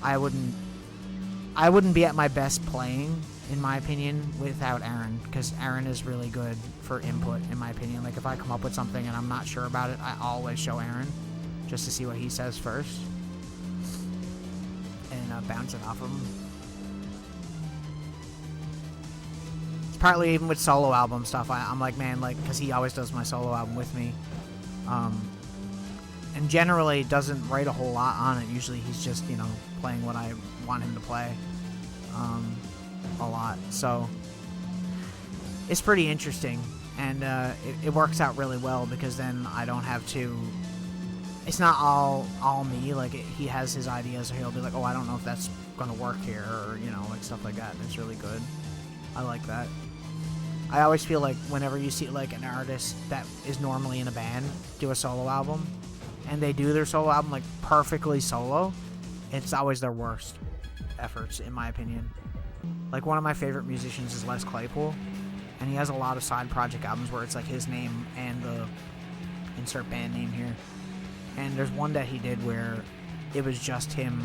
I wouldn't be at my best playing, in my opinion, without Aaron, because Aaron is really good for input, in my opinion. Like, if I come up with something and I'm not sure about it, I always show Aaron, just to see what he says first, and bounce it off of him. It's partly even with solo album stuff. I'm like, man, like, because he always does my solo album with me, and generally doesn't write a whole lot on it. Usually he's just, you know, playing what I want him to play a lot, so it's pretty interesting, and it works out really well, because then I don't have to, it's not all me. Like, he has his ideas, or he'll be like, oh, I don't know if that's gonna work here, or, you know, like stuff like that, and it's really good. I like that. I always feel like whenever you see like an artist that is normally in a band do a solo album, and they do their solo album like perfectly solo, it's always their worst efforts, in my opinion. Like, one of my favorite musicians is Les Claypool, and he has a lot of side project albums where it's like his name and the insert band name here. And there's one that he did where it was just him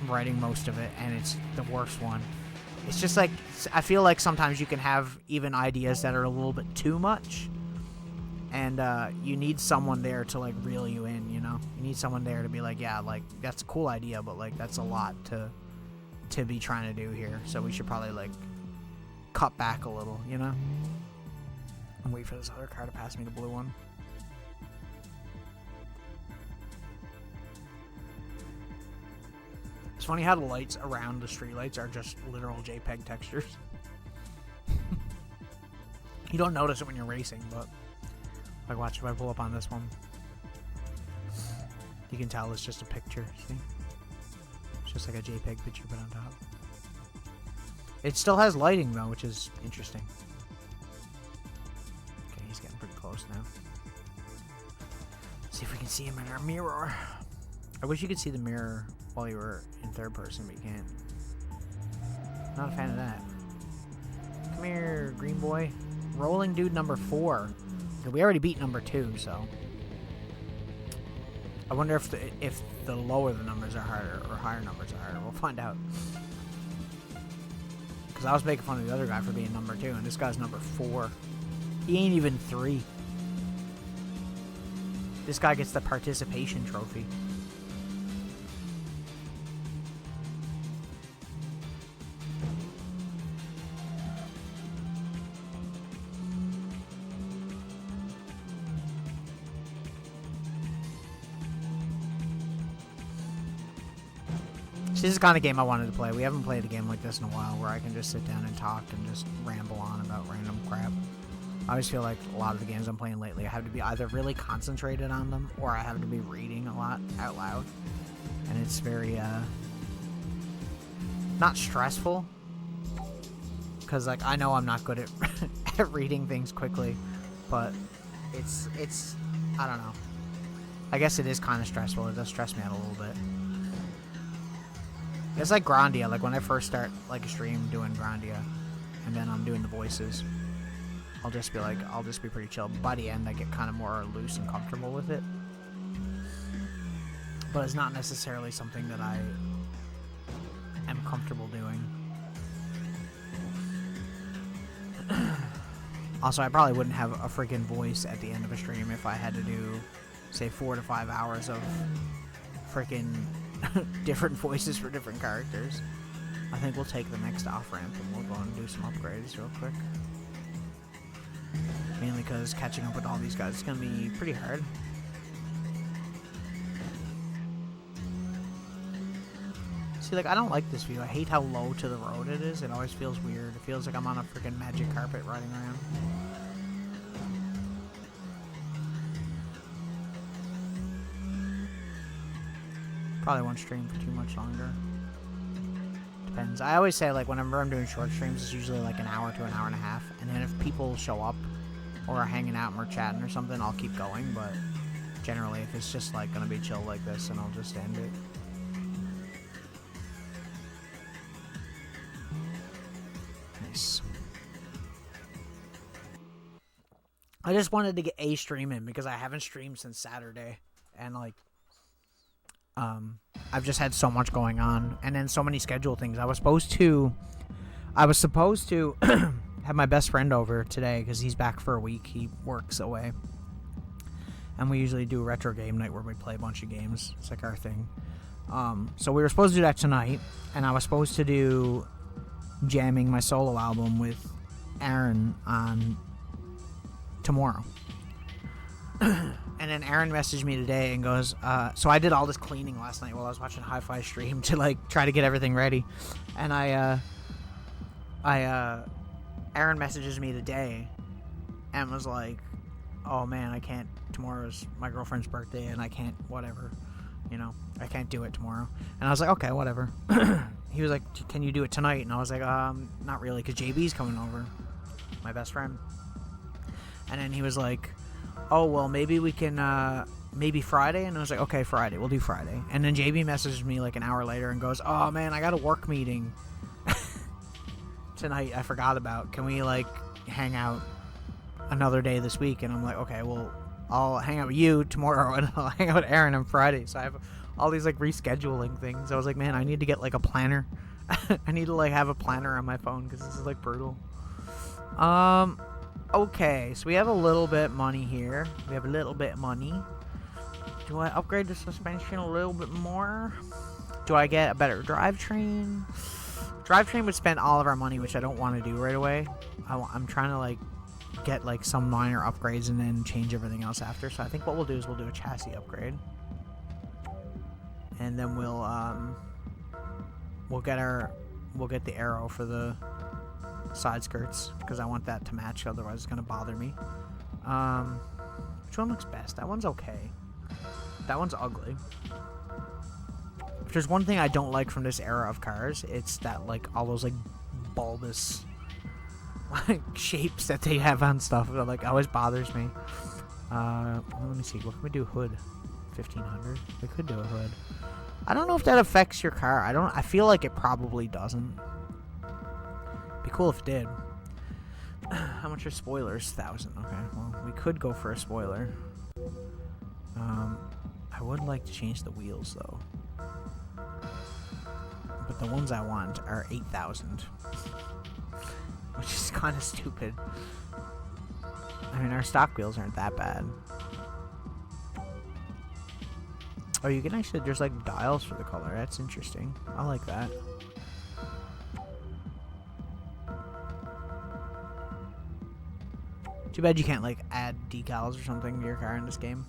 writing most of it, and it's the worst one. It's just like, I feel like sometimes you can have even ideas that are a little bit too much, and you need someone there to like reel you in, you know? You need someone there to be like, yeah, like, that's a cool idea, but like, that's a lot to be trying to do here, so we should probably like cut back a little, you know? And wait for this other car to pass me, the blue one. It's funny how the lights around the streetlights are just literal JPEG textures. You don't notice it when you're racing, but like, watch if I pull up on this one. You can tell it's just a picture, see? It's just like a JPEG picture put on top. It still has lighting though, which is interesting. Okay, he's getting pretty close now. See if we can see him in our mirror. I wish you could see the mirror while you were in third person, but you can't. Not a fan of that. Come here, green boy. Rolling dude number 4. We already beat number 2, so. I wonder if the lower the numbers are harder or higher numbers are harder. We'll find out. Because I was making fun of the other guy for being number 2, and this guy's number 4. He ain't even 3. This guy gets the participation trophy. This is the kind of game I wanted to play. We haven't played a game like this in a while where I can just sit down and talk and just ramble on about random crap. I always feel like a lot of the games I'm playing lately, I have to be either really concentrated on them or I have to be reading a lot out loud. And it's very, not stressful. Because, like, I know I'm not good at reading things quickly. But it's, I don't know. I guess it is kind of stressful. It does stress me out a little bit. It's like Grandia, like when I first start like a stream doing Grandia, and then I'm doing the voices, I'll just be pretty chill. By the end, I get kind of more loose and comfortable with it. But it's not necessarily something that I am comfortable doing. Also, I probably wouldn't have a freaking voice at the end of a stream if I had to do, say, 4 to 5 hours of freaking different voices for different characters. I think we'll take the next off-ramp and we'll go and do some upgrades real quick. Mainly because catching up with all these guys is going to be pretty hard. See, like, I don't like this view. I hate how low to the road it is. It always feels weird. It feels like I'm on a freaking magic carpet riding around. Probably won't stream for too much longer. Depends. I always say, like, whenever I'm doing short streams, it's usually like an hour to an hour and a half. And then if people show up or are hanging out and we're chatting or something, I'll keep going. But generally, if it's just, like, going to be chill like this, then I'll just end it. Nice. I just wanted to get a stream in because I haven't streamed since Saturday. And, like, I've just had so much going on, and then so many schedule things. I was supposed to have my best friend over today because he's back for a week. He works away, and we usually do a retro game night where we play a bunch of games. It's like our thing. So we were supposed to do that tonight, and I was supposed to do jamming my solo album with Aaron on tomorrow. And then Aaron messaged me today and goes, so I did all this cleaning last night while I was watching Hi-Fi stream to, like, try to get everything ready. And Aaron messages me today and was like, oh man, I can't, tomorrow's my girlfriend's birthday and I can't, whatever, you know, I can't do it tomorrow. And I was like, okay, whatever. He was like, can you do it tonight? And I was like, not really, because JB's coming over, my best friend. And then he was like, oh, well, maybe we can, maybe Friday? And I was like, okay, Friday. We'll do Friday. And then JB messaged me, like, an hour later and goes, oh, man, I got a work meeting tonight I forgot about. Can we, like, hang out another day this week? And I'm like, okay, well, I'll hang out with you tomorrow and I'll hang out with Aaron on Friday. So I have all these, like, rescheduling things. I was like, man, I need to get, like, a planner. I need to, like, have a planner on my phone because this is, like, brutal. Okay, so we have a little bit money here. We have a little bit of money. Do I upgrade the suspension a little bit more? Do I get a better drivetrain? Drivetrain would spend all of our money, which I don't want to do right away. I'm trying to, like, get, like, some minor upgrades and then change everything else after. So I think what we'll do is we'll do a chassis upgrade. And then we'll get the arrow for the side skirts because I want that to match, otherwise it's gonna bother me. Which one looks best? That one's okay. That one's ugly. If there's one thing I don't like from this era of cars, it's that, like, all those, like, bulbous, like, shapes that they have on stuff. It, like, always bothers me. Let me see. What can we do? Hood. $1,500. We could do a hood. I don't know if that affects your car. I feel like it probably doesn't. Be cool if it did. How much are spoilers? 1,000. Okay, well, we could go for a spoiler. I would like to change the wheels, though. But the ones I want are 8,000. Which is kind of stupid. I mean, our stock wheels aren't that bad. Oh, you can actually, there's like dials for the color. That's interesting. I like that. Too bad you can't like add decals or something to your car in this game.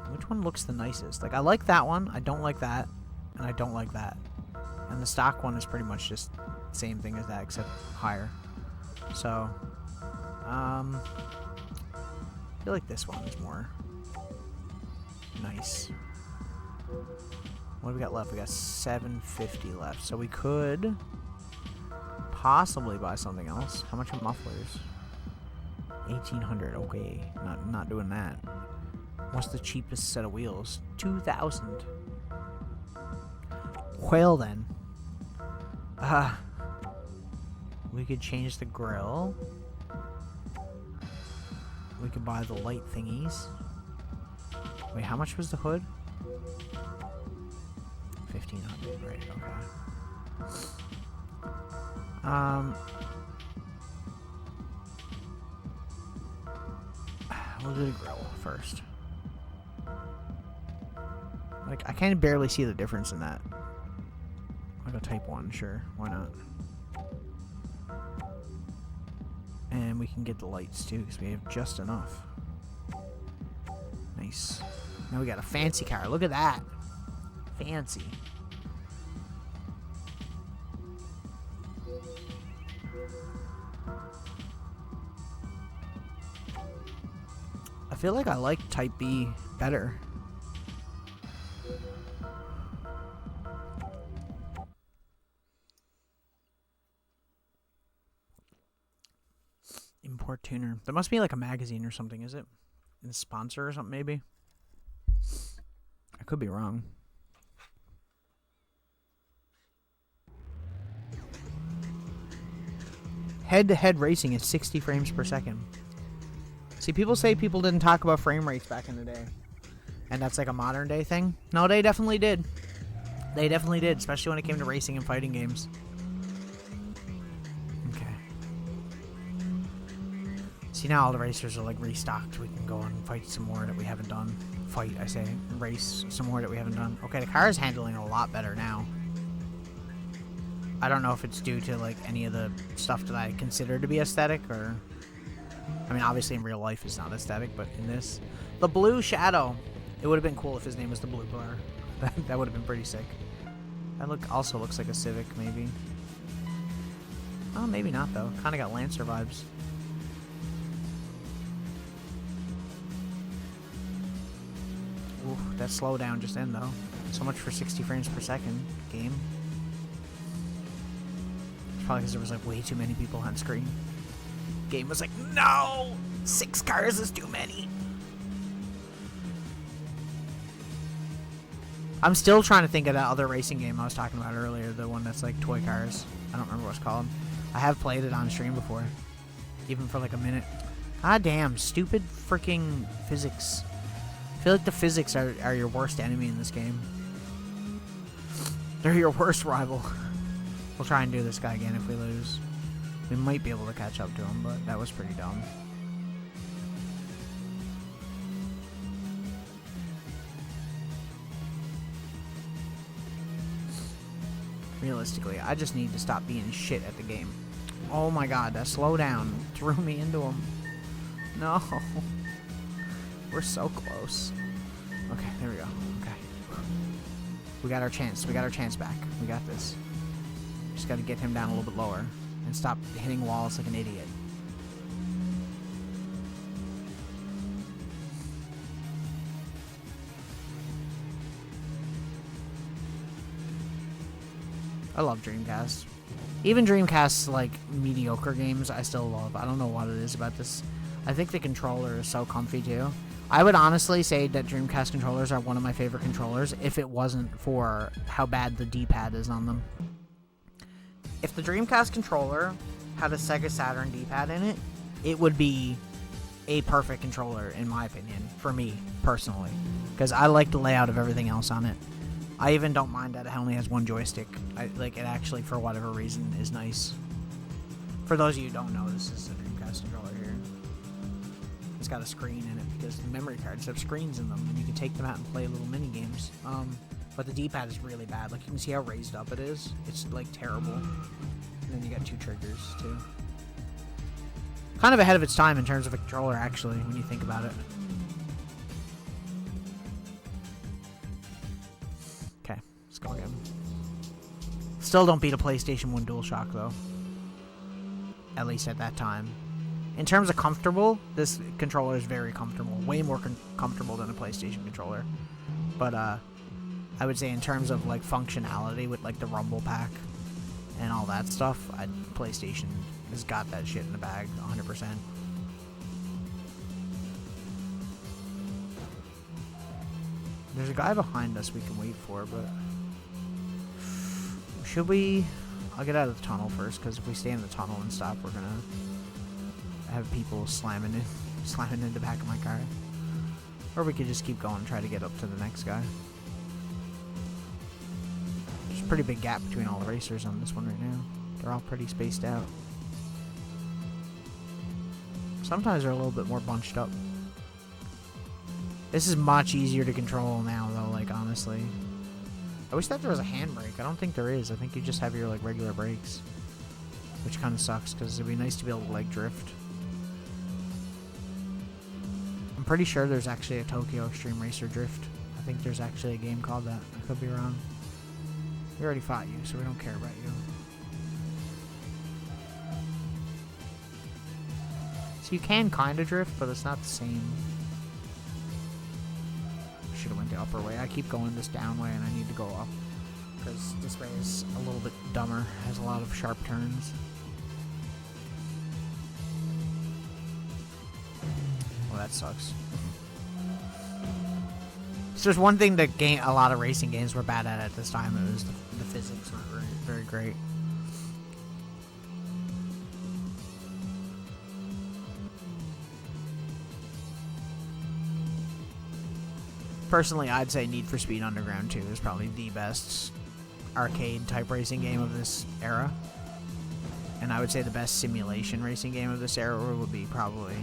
Which one looks the nicest? Like, I like that one. I don't like that. And I don't like that. And the stock one is pretty much just the same thing as that, except higher. So, I feel like this one is more nice. What do we got left? We got $750 left. So we could possibly buy something else. How much are mufflers? $1,800. Okay, not doing that. What's the cheapest set of wheels? $2,000. Well then, we could change the grill. We could buy the light thingies. Wait, how much was the hood? $1,500. Right. Okay. We'll do the grill first. Like, I can barely see the difference in that. I'll go type 1, sure. Why not? And we can get the lights, too, because we have just enough. Nice. Now we got a fancy car. Look at that. Fancy. I feel like I like Type B better. Import tuner. There must be like a magazine or something, is it? A sponsor or something, maybe? I could be wrong. Head-to-head racing is 60 frames per second. See, people say people didn't talk about frame rates back in the day. And that's like a modern day thing. No, they definitely did. They definitely did, especially when it came to racing and fighting games. Okay. See, now all the racers are like restocked. We can go and fight some more that we haven't done. Fight, I say. Race some more that we haven't done. Okay, the car is handling a lot better now. I don't know if it's due to like any of the stuff that I consider to be aesthetic, or... I mean, obviously in real life it's not aesthetic, but in this... The Blue Shadow. It would have been cool if his name was the Blue Blur. That would have been pretty sick. That also looks like a Civic, maybe. Oh, maybe not, though. Kind of got Lancer vibes. Ooh, that slowdown just in, though. So much for 60 frames per second game. It's probably because there was, like, way too many people on screen. Game was like, no! 6 cars is too many! I'm still trying to think of that other racing game I was talking about earlier, the one that's like toy cars. I don't remember what it's called. I have played it on stream before, even for like a minute. God damn, stupid freaking physics. I feel like the physics are your worst enemy in this game. They're your worst rival. We'll try and do this guy again if we lose. We might be able to catch up to him, but that was pretty dumb. Realistically, I just need to stop being shit at the game. Oh my god, that slowdown threw me into him. No. We're so close. Okay, there we go. Okay. We got our chance. We got our chance back. We got this. Just gotta get him down a little bit lower. And stop hitting walls like an idiot. I love Dreamcast. Even Dreamcast's, like, mediocre games, I still love. I don't know what it is about this. I think the controller is so comfy too. I would honestly say that Dreamcast controllers are one of my favorite controllers if it wasn't for how bad the D-pad is on them. If the Dreamcast controller had a Sega Saturn D-pad in it, it would be a perfect controller, in my opinion, for me, personally. Because I like the layout of everything else on it. I even don't mind that it only has one joystick. It actually, for whatever reason, is nice. For those of you who don't know, this is a Dreamcast controller here. It's got a screen in it because the memory cards have screens in them, and you can take them out and play little mini games. But the D-pad is really bad. Like, you can see how raised up it is. It's, like, terrible. And then you got 2 triggers, too. Kind of ahead of its time in terms of a controller, actually, when you think about it. Okay, let's go again. Still don't beat a PlayStation 1 DualShock, though. At least at that time. In terms of comfortable, this controller is very comfortable. Way more comfortable than a PlayStation controller. But, I would say in terms of, like, functionality with, like, the rumble pack and all that stuff, PlayStation has got that shit in the bag, 100%. There's a guy behind us we can wait for, but... Should we... I'll get out of the tunnel first, because if we stay in the tunnel and stop, we're gonna have people slamming into the back of my car. Or we could just keep going and try to get up to the next guy. There's a pretty big gap between all the racers on this one right now. They're all pretty spaced out. Sometimes they're a little bit more bunched up. This is much easier to control now, though, like, honestly. I wish that there was a handbrake. I don't think there is. I think you just have your, like, regular brakes. Which kind of sucks, because it'd be nice to be able to, like, drift. I'm pretty sure there's actually a Tokyo Xtreme Racer Drift. I think there's actually a game called that. I could be wrong. We already fought you, so we don't care about you. So you can kind of drift, but it's not the same. Should have went the upper way. I keep going this down way, and I need to go up. Because this way is a little bit dumber. Has a lot of sharp turns. Well, that sucks. So there's one thing that a lot of racing games were bad at this time. It was the physics weren't very great. Personally, I'd say Need for Speed Underground 2 is probably the best arcade-type racing game of this era. And I would say the best simulation racing game of this era would be probably...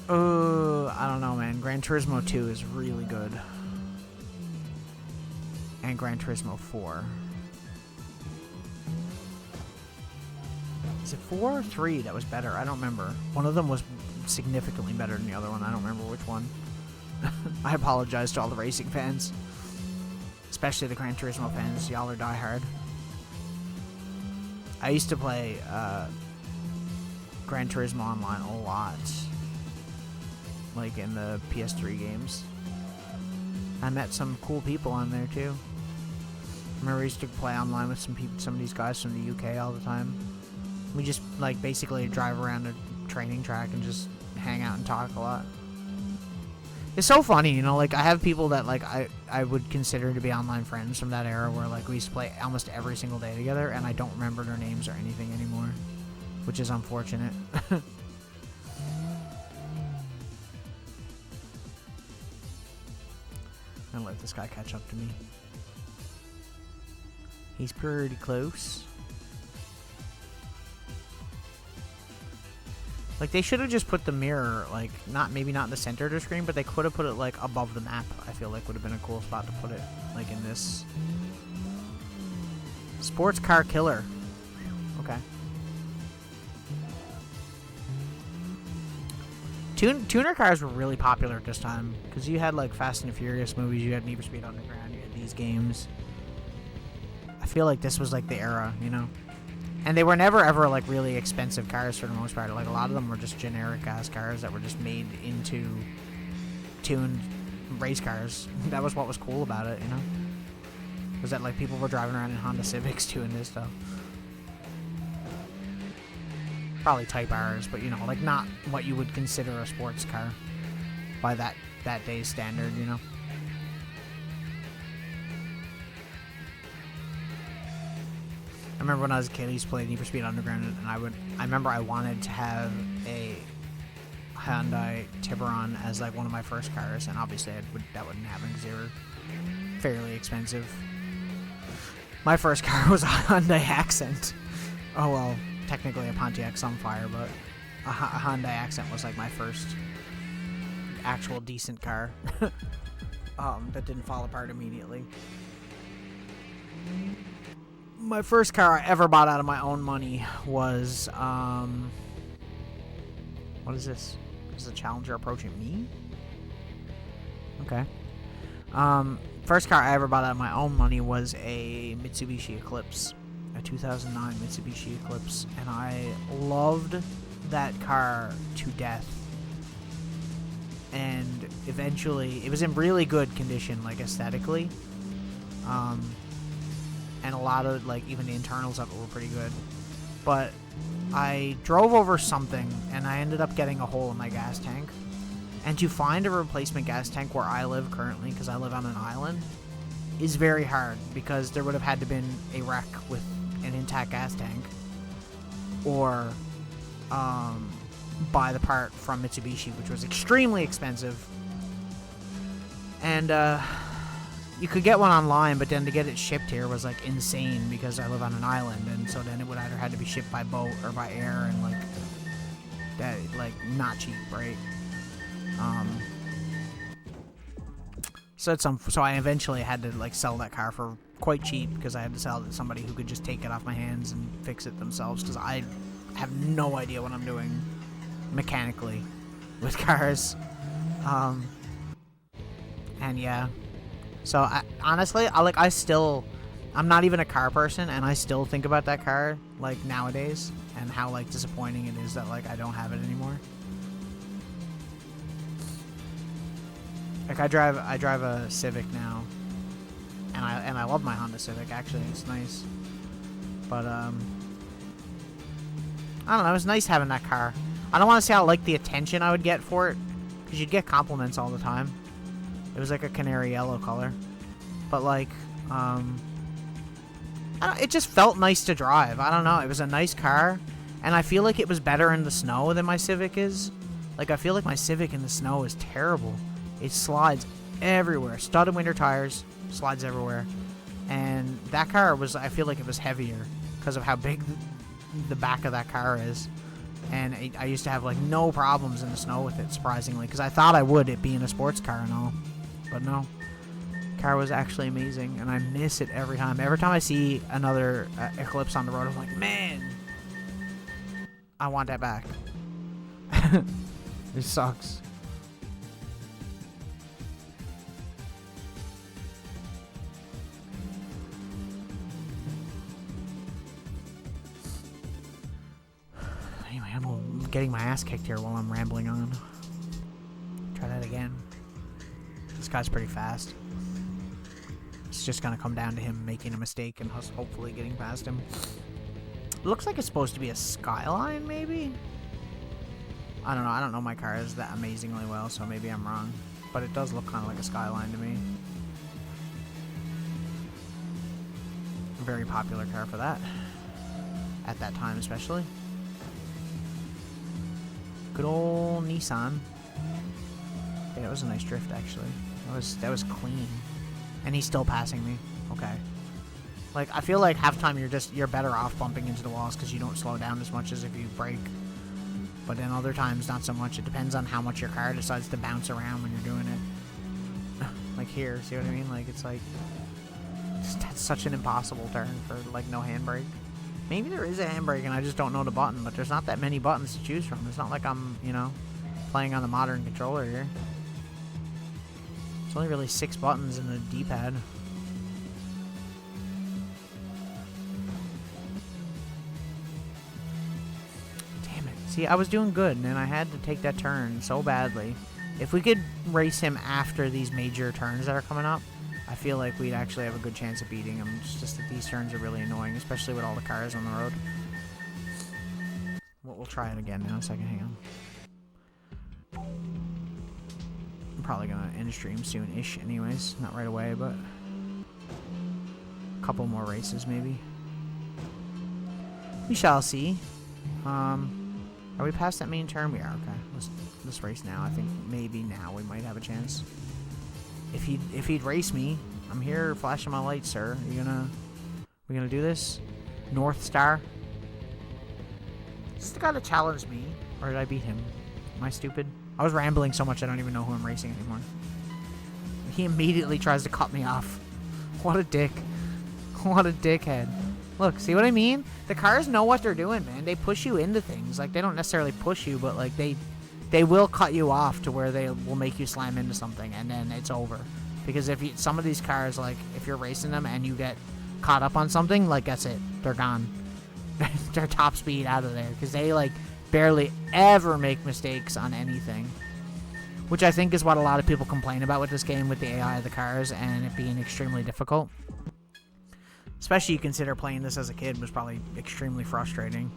I don't know, man. Gran Turismo 2 is really good. And Gran Turismo 4. Is it 4 or 3 that was better? I don't remember. One of them was significantly better than the other one. I don't remember which one. I apologize to all the racing fans. Especially the Gran Turismo fans. Y'all are diehard. I used to play Gran Turismo Online a lot. Like in the PS3 games. I met some cool people on there too. I remember I used to play online with some of these guys from the UK all the time. We just like basically drive around a training track and just hang out and talk a lot. It's so funny, you know, like, I have people that, like, I would consider to be online friends from that era where, like, we used to play almost every single day together, and I don't remember their names or anything anymore, which is unfortunate. I'm gonna let this guy catch up to me. He's pretty close. Like, they should have just put the mirror, like, maybe not in the center of the screen, but they could have put it, like, above the map. I feel like would have been a cool spot to put it, like, in this. Sports car killer. Okay. Tuner cars were really popular at this time, because you had, like, Fast and the Furious movies, you had Need for Speed Underground, you had these games. I feel like this was, like, the era, you know? And they were never, ever, like, really expensive cars for the most part. Like, a lot of them were just generic-ass cars that were just made into tuned race cars. That was what was cool about it, you know? Was that, like, people were driving around in Honda Civics doing this stuff. Probably Type R's, but, you know, like, not what you would consider a sports car by that day's standard, you know? I remember when I was a kid, I used to play Need for Speed Underground, and I remember I wanted to have a Hyundai Tiburon as, like, one of my first cars, and obviously that wouldn't happen because they were fairly expensive. My first car was a Hyundai Accent. Oh, well, technically a Pontiac Sunfire, but a Hyundai Accent was, like, my first actual decent car that didn't fall apart immediately. My first car I ever bought out of my own money was, what is this? Is the Challenger approaching me? Okay. First car I ever bought out of my own money was a Mitsubishi Eclipse. A 2009 Mitsubishi Eclipse. And I loved that car to death. And eventually, it was in really good condition, like, aesthetically. And a lot of, like, even the internals of it were pretty good. But I drove over something, and I ended up getting a hole in my gas tank. And to find a replacement gas tank where I live currently, because I live on an island, is very hard, because there would have had to been a wreck with an intact gas tank. Or, buy the part from Mitsubishi, which was extremely expensive. And, you could get one online, but then to get it shipped here was, like, insane because I live on an island, and so then it would either have to be shipped by boat or by air, and, like, that, like, not cheap, right? So I eventually had to, like, sell that car for quite cheap because I had to sell it to somebody who could just take it off my hands and fix it themselves, because I have no idea what I'm doing mechanically with cars. And yeah. So, honestly, I'm not even a car person, and I still think about that car, like, nowadays, and how, like, disappointing it is that, like, I don't have it anymore. Like, I drive a Civic now, and I love my Honda Civic, actually, it's nice. But, I don't know, it was nice having that car. I don't want to say how, like, the attention I would get for it, because you'd get compliments all the time. It was like a canary yellow color. But, like, it just felt nice to drive. I don't know. It was a nice car. And I feel like it was better in the snow than my Civic is. Like, I feel like my Civic in the snow is terrible. It slides everywhere. Studded winter tires. Slides everywhere. And that car was, I feel like it was heavier because of how big the back of that car is. And I used to have, like, no problems in the snow with it, surprisingly. Because I thought I would, it being a sports car and all. But no, car was actually amazing, and I miss it every time. Every time I see another Eclipse on the road, I'm like, man, I want that back. It sucks. Anyway, I'm getting my ass kicked here while I'm rambling on. Try that again. This guy's pretty fast. It's just gonna come down to him making a mistake and us hopefully getting past him. It looks like it's supposed to be a Skyline, maybe? I don't know. I don't know my cars that amazingly well, so maybe I'm wrong. But it does look kind of like a Skyline to me. A very popular car for that. At that time, especially. Good old Nissan. Yeah, that was a nice drift, actually. That was clean. And he's still passing me. Okay. Like, I feel like half the time you're better off bumping into the walls because you don't slow down as much as if you brake. But then other times, not so much. It depends on how much your car decides to bounce around when you're doing it. Like here, see what I mean? Like, it's like... That's such an impossible turn for, like, no handbrake. Maybe there is a handbrake and I just don't know the button, but there's not that many buttons to choose from. It's not like I'm, you know, playing on the modern controller here. There's only really 6 buttons in the D-pad. Damn it. See, I was doing good, and then I had to take that turn so badly. If we could race him after these major turns that are coming up, I feel like we'd actually have a good chance of beating him. It's just that these turns are really annoying, especially with all the cars on the road. We'll we'll try it again now in a second. Hang on. I'm probably gonna end stream soon-ish anyways. Not right away, but a couple more races maybe. We shall see. Are we past that main turn? We are, okay. Let's race now. I think maybe now we might have a chance. If he'd race me, I'm here flashing my lights, sir. We gonna do this? North Star? Is this the guy that challenged me? Or did I beat him? Am I stupid? I was rambling so much I don't even know who I'm racing anymore. He immediately tries to cut me off. What a dick. What a dickhead. Look, see what I mean? The cars know what they're doing, man. They push you into things. Like, they don't necessarily push you, but, like, they will cut you off to where they will make you slam into something, and then it's over. Because if some of these cars, like, if you're racing them and you get caught up on something, like, that's it. They're gone. They're top speed out of there. Because they, like, barely ever make mistakes on anything. Which I think is what a lot of people complain about with this game, with the AI of the cars, and it being extremely difficult. Especially you consider playing this as a kid was probably extremely frustrating.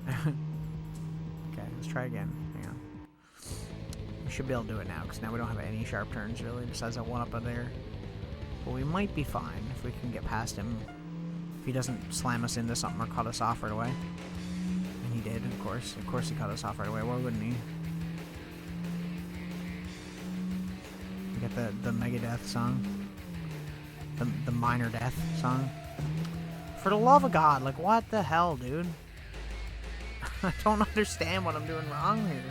Okay, let's try again. Hang on. We should be able to do it now, because now we don't have any sharp turns, really, besides that one up there. But we might be fine if we can get past him. If he doesn't slam us into something or cut us off right away. And he did, of course. Of course he cut us off right away. Why wouldn't he? We got the Megadeth song. The minor death song. For the love of God, like, what the hell, dude? I don't understand what I'm doing wrong here.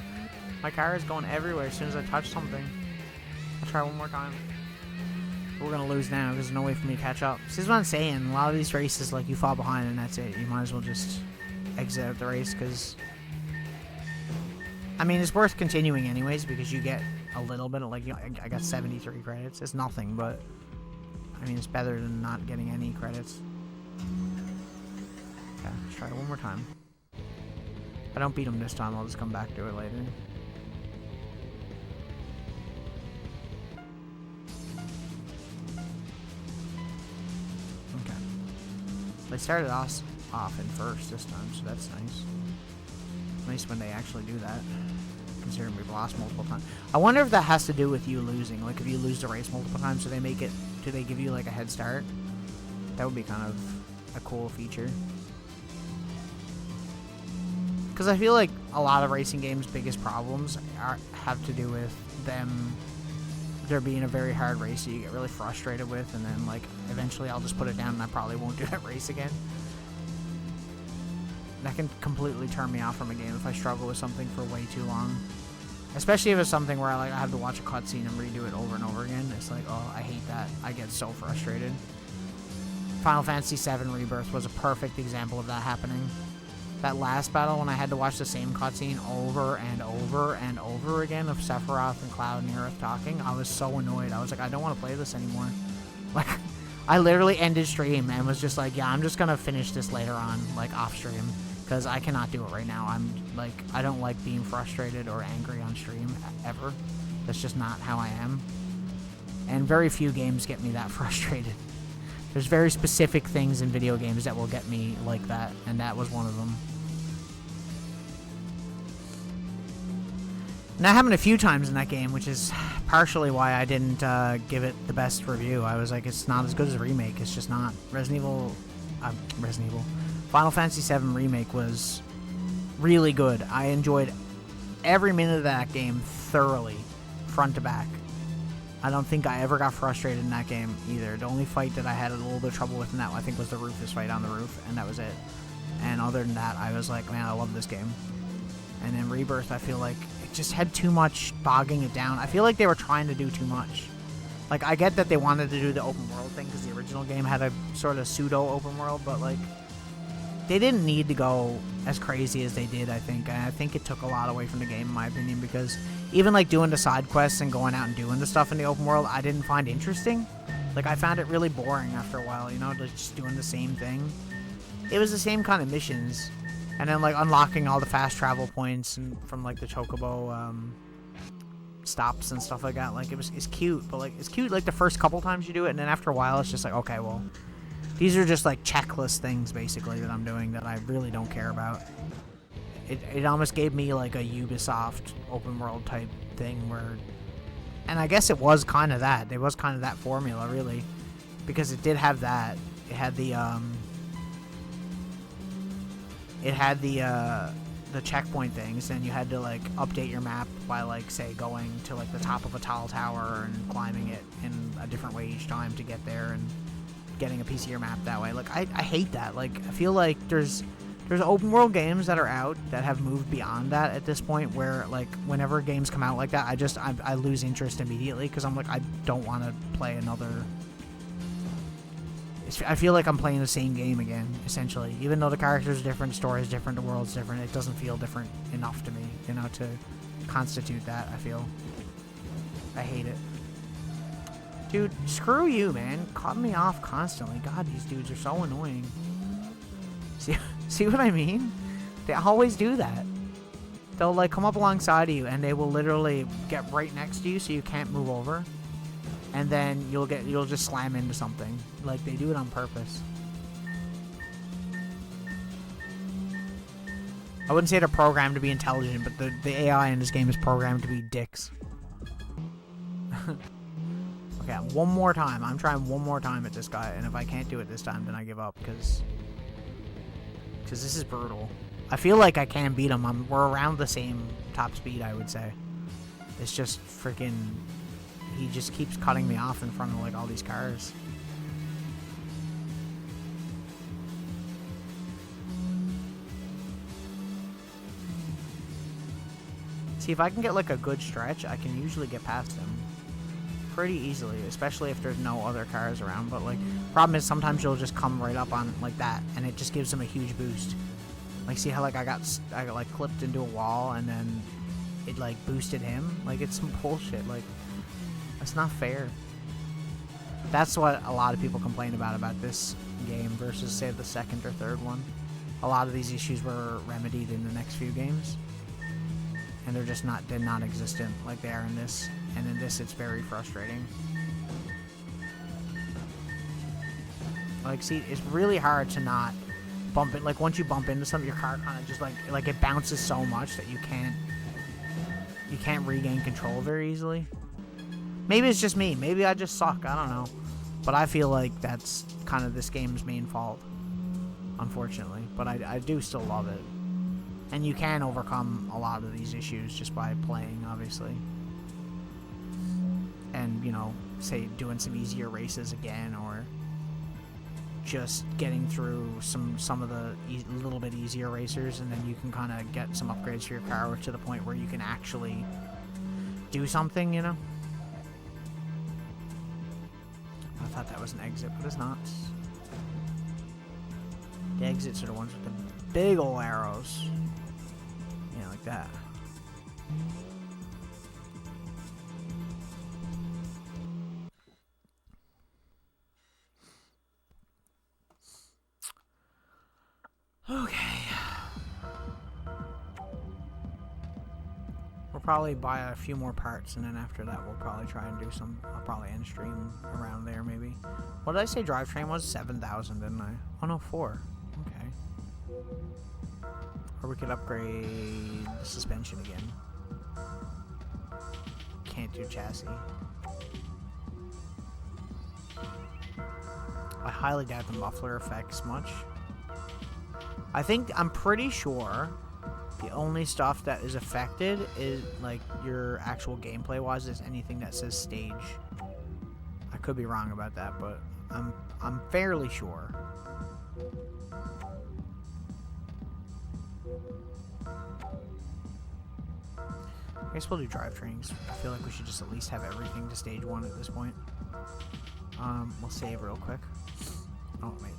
My car is going everywhere as soon as I touch something. I'll try one more time. We're gonna lose now, because there's no way for me to catch up. This is what I'm saying. A lot of these races, like, you fall behind and that's it. You might as well just exit out the race, because I mean, it's worth continuing anyways, because you get a little bit of, like, you know, I got 73 credits. It's nothing, but I mean, it's better than not getting any credits. Okay, let's try it one more time. If I don't beat him this time, I'll just come back to it later. Okay. They started us off in first this time, so that's nice. Nice when they actually do that, considering we've lost multiple times. I wonder if that has to do with you losing. Like, if you lose the race multiple times, do they make it... Do they give you, like, a head start? That would be kind of a cool feature. Because I feel like a lot of racing games' biggest problems have to do with them... there being a very hard race that you get really frustrated with, and then, like, eventually I'll just put it down and I probably won't do that race again. That can completely turn me off from a game if I struggle with something for way too long. Especially if it's something where I have to watch a cutscene and redo it over and over again. It's like, oh, I hate that. I get so frustrated. Final Fantasy VII Rebirth was a perfect example of that happening. That last battle, when I had to watch the same cutscene over and over and over again of Sephiroth and Cloud and Aerith talking, I was so annoyed. I was like, I don't want to play this anymore. Like, I literally ended stream and was just like, yeah, I'm just going to finish this later on, like, off stream. Because I cannot do it right now. I'm, like, I don't like being frustrated or angry on stream, ever. That's just not how I am. And very few games get me that frustrated. There's very specific things in video games that will get me like that, and that was one of them. And that happened a few times in that game, which is partially why I didn't give it the best review. I was like, it's not as good as a remake. It's just not. Resident Evil... Final Fantasy VII Remake was really good. I enjoyed every minute of that game thoroughly, front to back. I don't think I ever got frustrated in that game either. The only fight that I had a little bit of trouble with in that, I think, was the Rufus fight on the roof, and that was it. And other than that, I was like, man, I love this game. And in Rebirth, I feel like it just had too much bogging it down. I feel like they were trying to do too much. Like, I get that they wanted to do the open world thing, because the original game had a sort of pseudo open world, but, like, they didn't need to go as crazy as they did, I think. And I think it took a lot away from the game, in my opinion, because even, like, doing the side quests and going out and doing the stuff in the open world, I didn't find interesting. Like, I found it really boring after a while, you know, just doing the same thing. It was the same kind of missions. And then, like, unlocking all the fast travel points and from, like, the Chocobo stops and stuff like that. Like, it's cute, but, like, it's cute, like, the first couple times you do it, and then after a while, it's just like, okay, well... These are just, like, checklist things, basically, that I'm doing that I really don't care about. it almost gave me like a Ubisoft open world type thing where, and I guess it was kind of that. It was kind of that formula, really, because it did have that. It had the checkpoint things, and you had to like update your map by like say going to like the top of a tall tower and climbing it in a different way each time to get there and getting a piece of your map that way. Like I hate that. Like I feel like there's open world games that are out that have moved beyond that at this point, where like whenever games come out like that, I lose interest immediately because I'm like, I don't want to play another. I feel like I'm playing the same game again, essentially. Even though the characters are different, the story is different, the world's different, it doesn't feel different enough to me, you know, to constitute that, I feel. I hate it. Dude, screw you, man. Cutting me off constantly. God, these dudes are so annoying. See what I mean? They always do that. They'll, like, come up alongside of you, and they will literally get right next to you so you can't move over. And then you'll just slam into something. Like, they do it on purpose. I wouldn't say they're programmed to be intelligent, but the AI in this game is programmed to be dicks. Okay, one more time. I'm trying one more time at this guy, and if I can't do it this time, then I give up, because this is brutal. I feel like I can beat him. We're around the same top speed, I would say. It's just freaking... He just keeps cutting me off in front of, like, all these cars. See, if I can get, like, a good stretch, I can usually get past him pretty easily, especially if there's no other cars around. But, like, problem is sometimes you'll just come right up on like that, and it just gives him a huge boost. Like, see how, like, I got like, clipped into a wall, and then it, like, boosted him? Like, it's some bullshit. Like, that's not fair. That's what a lot of people complain about this game versus, say, the second or third one. A lot of these issues were remedied in the next few games, and they're not existent like they are in this. And in this, it's very frustrating. Like, see, it's really hard to not bump it. Like, once you bump into something, your car kind of just like it bounces so much that you can't regain control very easily. Maybe it's just me. Maybe I just suck. I don't know. But I feel like that's kind of this game's main fault, unfortunately. But I do still love it. And you can overcome a lot of these issues just by playing, obviously. And, you know, say doing some easier races again, or just getting through some of the little bit easier racers, and then you can kind of get some upgrades for your car to the point where you can actually do something, you know? I thought that was an exit, but it's not. The exits are the ones with the big ol' arrows. Yeah, like that. Okay. We'll probably buy a few more parts, and then after that we'll probably try and do some... I'll probably end stream around there, maybe. What did I say drivetrain was? 7,000, didn't I? Oh, no, 4. Okay. Or we could upgrade the suspension again. Can't do chassis. I highly doubt the muffler affects much. I'm pretty sure the only stuff that is affected is, like, your actual gameplay wise, is anything that says stage. I could be wrong about that, but I'm fairly sure. I guess we'll do drivetrains. I feel like we should just at least have everything to stage 1 at this point. We'll save real quick. Oh, wait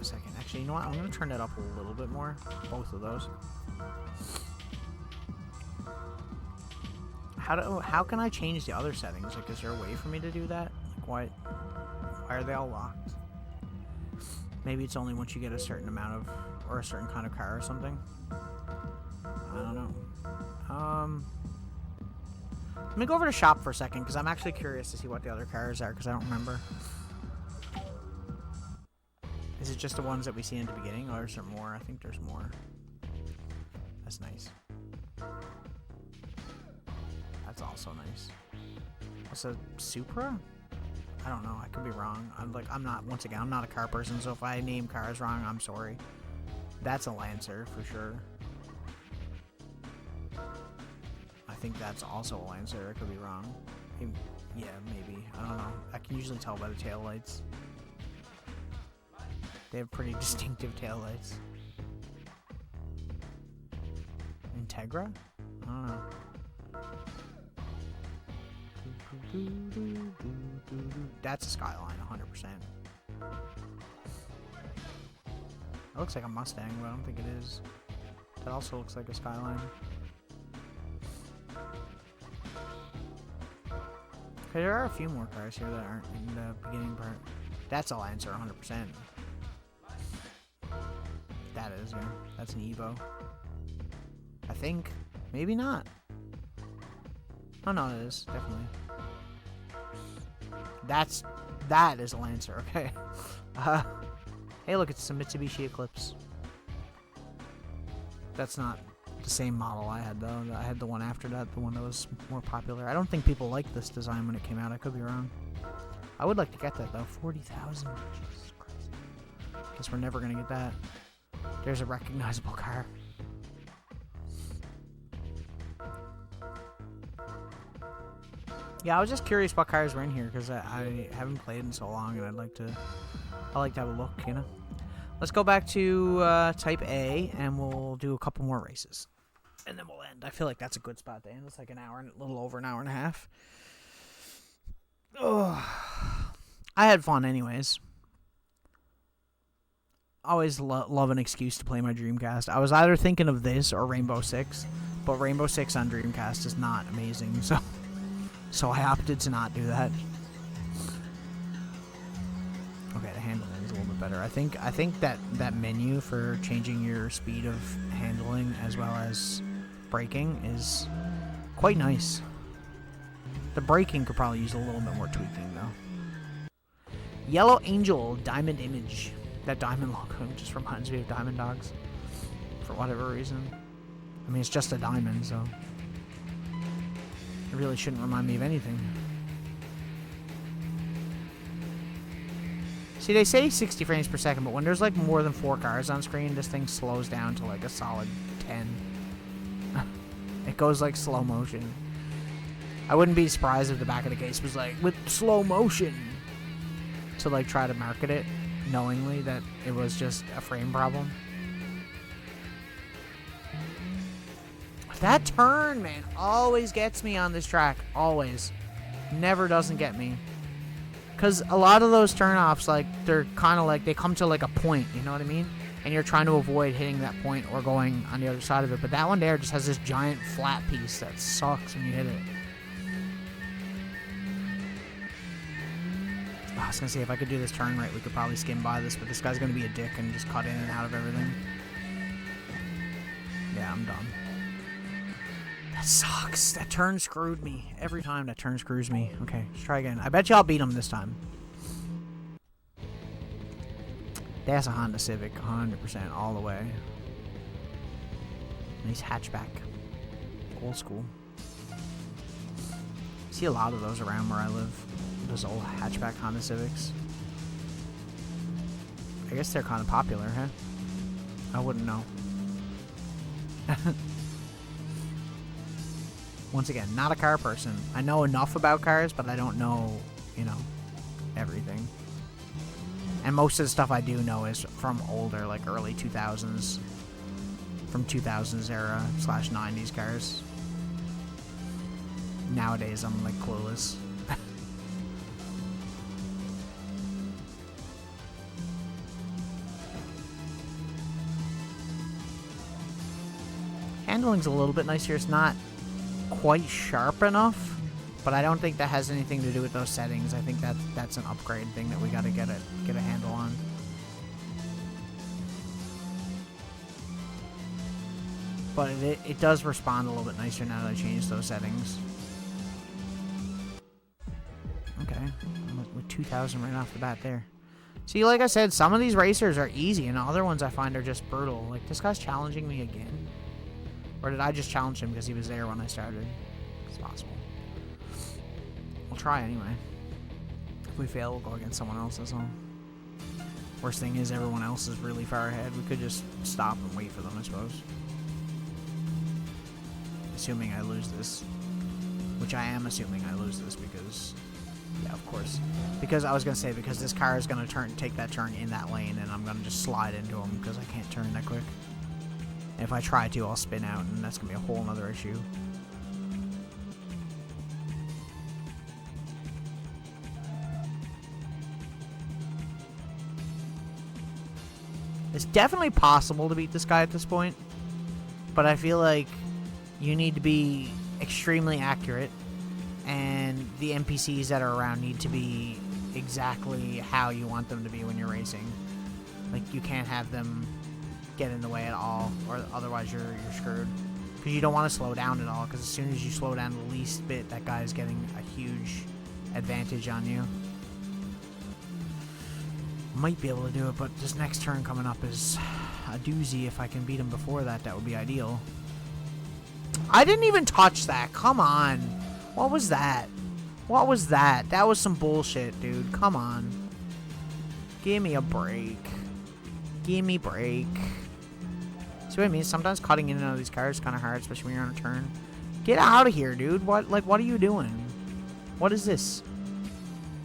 a second. Actually, you know what? I'm going to turn that up a little bit more. Both of those. How can I change the other settings? Like, is there a way for me to do that? Like, why are they all locked? Maybe it's only once you get a certain amount of, or a certain kind of car or something. I don't know. Let me go over to shop for a second, because I'm actually curious to see what the other cars are, because I don't remember. Is it just the ones that we see in the beginning, or is there more? I think there's more. That's nice. That's also nice. What's a Supra? I don't know. I could be wrong. I'm not, once again, I'm not a car person, so if I name cars wrong, I'm sorry. That's a Lancer for sure. I think that's also a Lancer. I could be wrong. Yeah, maybe. I don't know. I can usually tell by the taillights. They have pretty distinctive taillights. Integra? I don't know. That's a Skyline, 100%. It looks like a Mustang, but I don't think it is. That also looks like a Skyline. Okay, there are a few more cars here that aren't in the beginning part. That's a Lancer, 100%. That is, yeah. That's an Evo. I think. Maybe not. Oh, no, it is. Definitely. That is a Lancer, okay. Hey, look, it's a Mitsubishi Eclipse. That's not the same model I had, though. I had the one after that, the one that was more popular. I don't think people liked this design when it came out. I could be wrong. I would like to get that, though. 40,000. Jesus Christ. Guess we're never going to get that. There's a recognizable car. Yeah, I was just curious what cars were in here, because I haven't played in so long, and I'd like to have a look, you know? Let's go back to Type A, and we'll do a couple more races. And then we'll end. I feel like that's a good spot to end. It's like an hour, a little over an hour and a half. Oh, I had fun anyways. Always love an excuse to play my Dreamcast. I was either thinking of this or Rainbow Six, but Rainbow Six on Dreamcast is not amazing, so I opted to not do that. Okay, the handling is a little bit better. I think that menu for changing your speed of handling as well as braking is quite nice. The braking could probably use a little bit more tweaking though. Yellow Angel Diamond Image. That diamond logo just reminds me of Diamond Dogs for whatever reason. I mean, it's just a diamond, so it really shouldn't remind me of anything. See, they say 60 frames per second, but when there's like more than 4 cars on screen, this thing slows down to like a solid 10. It goes like slow motion. I wouldn't be surprised if the back of the case was like, with slow motion, to like try to market it, knowingly that it was just a frame problem. That turn, man, always gets me on this track. Always. Never doesn't get me. Because a lot of those turnoffs, like, they're kind of like, they come to like a point, you know what I mean? And you're trying to avoid hitting that point or going on the other side of it. But that one there just has this giant flat piece that sucks when you hit it. I was going to say, if I could do this turn right, we could probably skim by this, but this guy's going to be a dick and just cut in and out of everything. Yeah, I'm done. That sucks. That turn screwed me. Every time that turn screws me. Okay, let's try again. I bet you I'll beat him this time. That's a Honda Civic, 100% all the way. Nice hatchback. Old school. See a lot of those around where I live. Those old hatchback Honda Civics. I guess they're kind of popular, huh? I wouldn't know. Once again, not a car person. I know enough about cars, but I don't know, you know, everything. And most of the stuff I do know is from older, like early 2000s. From 2000s era / 90s cars. Nowadays, I'm like clueless. Handling's a little bit nicer. It's not quite sharp enough, but I don't think that has anything to do with those settings. I think that's an upgrade thing that we got to get a handle on. But it does respond a little bit nicer now that I changed those settings. Okay, with 2,000 right off the bat there. See, like I said, some of these racers are easy, and other ones I find are just brutal. Like, this guy's challenging me again. Or did I just challenge him because he was there when I started? It's possible. We'll try anyway. If we fail, we'll go against someone else, that's all. Worst thing is everyone else is really far ahead. We could just stop and wait for them, I suppose. Assuming I lose this. Which I am assuming I lose this because... Yeah, of course. Because I was going to say, because this car is going to take that turn in that lane, and I'm going to just slide into him because I can't turn that quick. And if I try to, I'll spin out, and that's going to be a whole other issue. It's definitely possible to beat this guy at this point, but I feel like you need to be extremely accurate, and the NPCs that are around need to be exactly how you want them to be when you're racing. Like, you can't have them get in the way at all, or otherwise you're screwed. Because you don't want to slow down at all, because as soon as you slow down the least bit, that guy's getting a huge advantage on you. Might be able to do it, but this next turn coming up is a doozy. If I can beat him before that, that would be ideal. I didn't even touch that. Come on. What was that? What was that? That was some bullshit, dude. Come on. Give me a break. Give me a break. See what I mean? Sometimes cutting in and out of these cars is kind of hard, especially when you're on a turn. Get out of here, dude. What are you doing? What is this?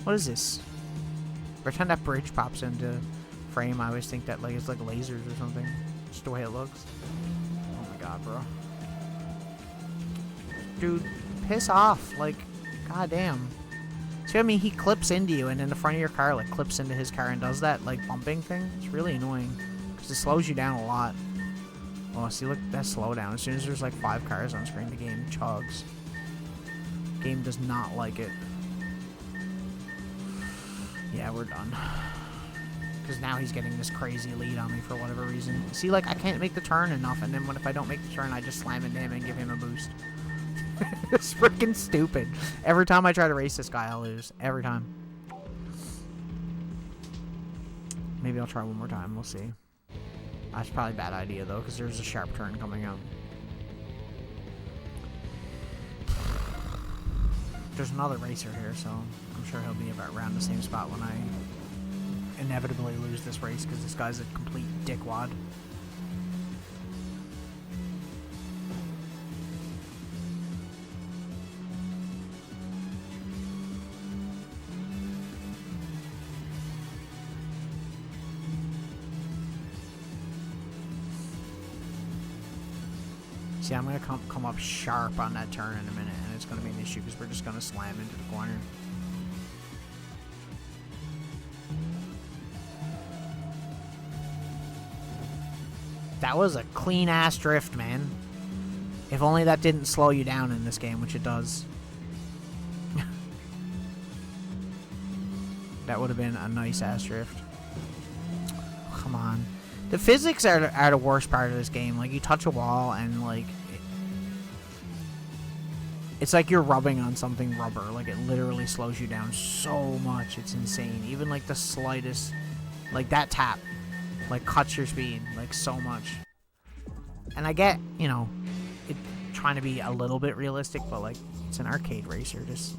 What is this? Every time that bridge pops into frame, I always think that like it's like lasers or something. Just the way it looks. Oh my god, bro. Dude, piss off. Like, goddamn. See what I mean? He clips into you, and then the front of your car like clips into his car and does that like bumping thing. It's really annoying because it slows you down a lot. Oh, see, look, that slowdown. As soon as there's like 5 cars on screen, the game chugs. Game does not like it. Yeah, we're done. Because now he's getting this crazy lead on me for whatever reason. See, like, I can't make the turn enough, and then if I don't make the turn, I just slam into him and give him a boost. It's freaking stupid. Every time I try to race this guy, I'll lose. Every time. Maybe I'll try one more time. We'll see. That's probably a bad idea, though, because there's a sharp turn coming up. There's another racer here, so I'm sure he'll be about around the same spot when I inevitably lose this race, because this guy's a complete dickwad. See, I'm going to come up sharp on that turn in a minute, and it's going to be an issue because we're just going to slam into the corner. That was a clean-ass drift, man. If only that didn't slow you down in this game, which it does. That would have been a nice-ass drift. Come on. The physics are the worst part of this game. Like, you touch a wall and, like, it's like you're rubbing on something rubber. Like, it literally slows you down so much. It's insane. Even, like, the slightest, like, that tap, like, cuts your speed, like, so much. And I get, you know, it trying to be a little bit realistic, but, like, it's an arcade racer. Just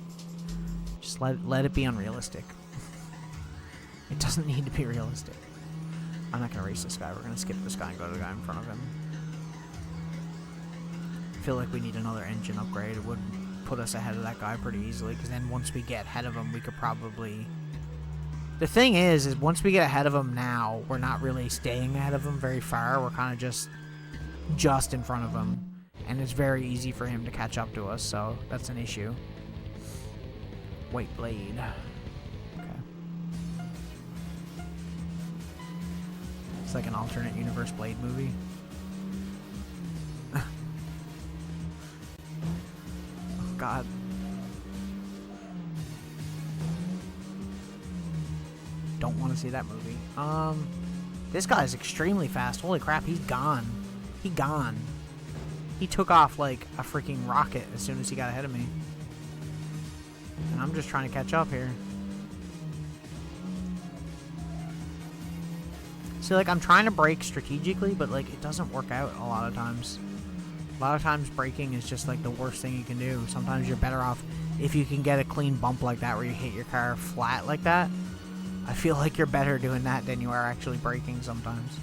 let it be unrealistic. It doesn't need to be realistic. I'm not going to race this guy. We're going to skip this guy and go to the guy in front of him. I feel like we need another engine upgrade. It would put us ahead of that guy pretty easily, because then once we get ahead of him, we could probably... The thing is once we get ahead of him now, we're not really staying ahead of him very far. We're kind of just in front of him. And it's very easy for him to catch up to us, so that's an issue. White Blade. It's like an alternate universe Blade movie. Oh, God. Don't want to see that movie. This guy's extremely fast. Holy crap, he's gone. He gone. He took off like a freaking rocket as soon as he got ahead of me. And I'm just trying to catch up here. See, like, I'm trying to brake strategically, but, like, it doesn't work out a lot of times. A lot of times braking is just like the worst thing you can do. Sometimes you're better off if you can get a clean bump like that where you hit your car flat like that. I feel like you're better doing that than you are actually braking sometimes.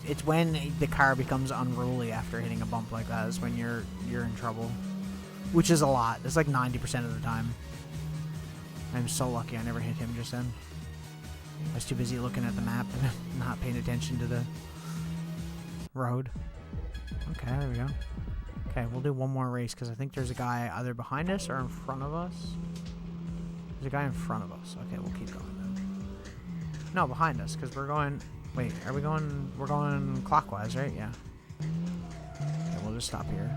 It's when the car becomes unruly after hitting a bump like that is when you're in trouble. Which is a lot. It's like 90% of the time. I'm so lucky I never hit him just then. I was too busy looking at the map and not paying attention to the road. Okay, there we go. Okay, we'll do one more race because I think there's a guy either behind us or in front of us. There's a guy in front of us. Okay, we'll keep going then. No, behind us because we're going... Wait, are we going... We're going clockwise, right? Yeah. Okay, we'll just stop here.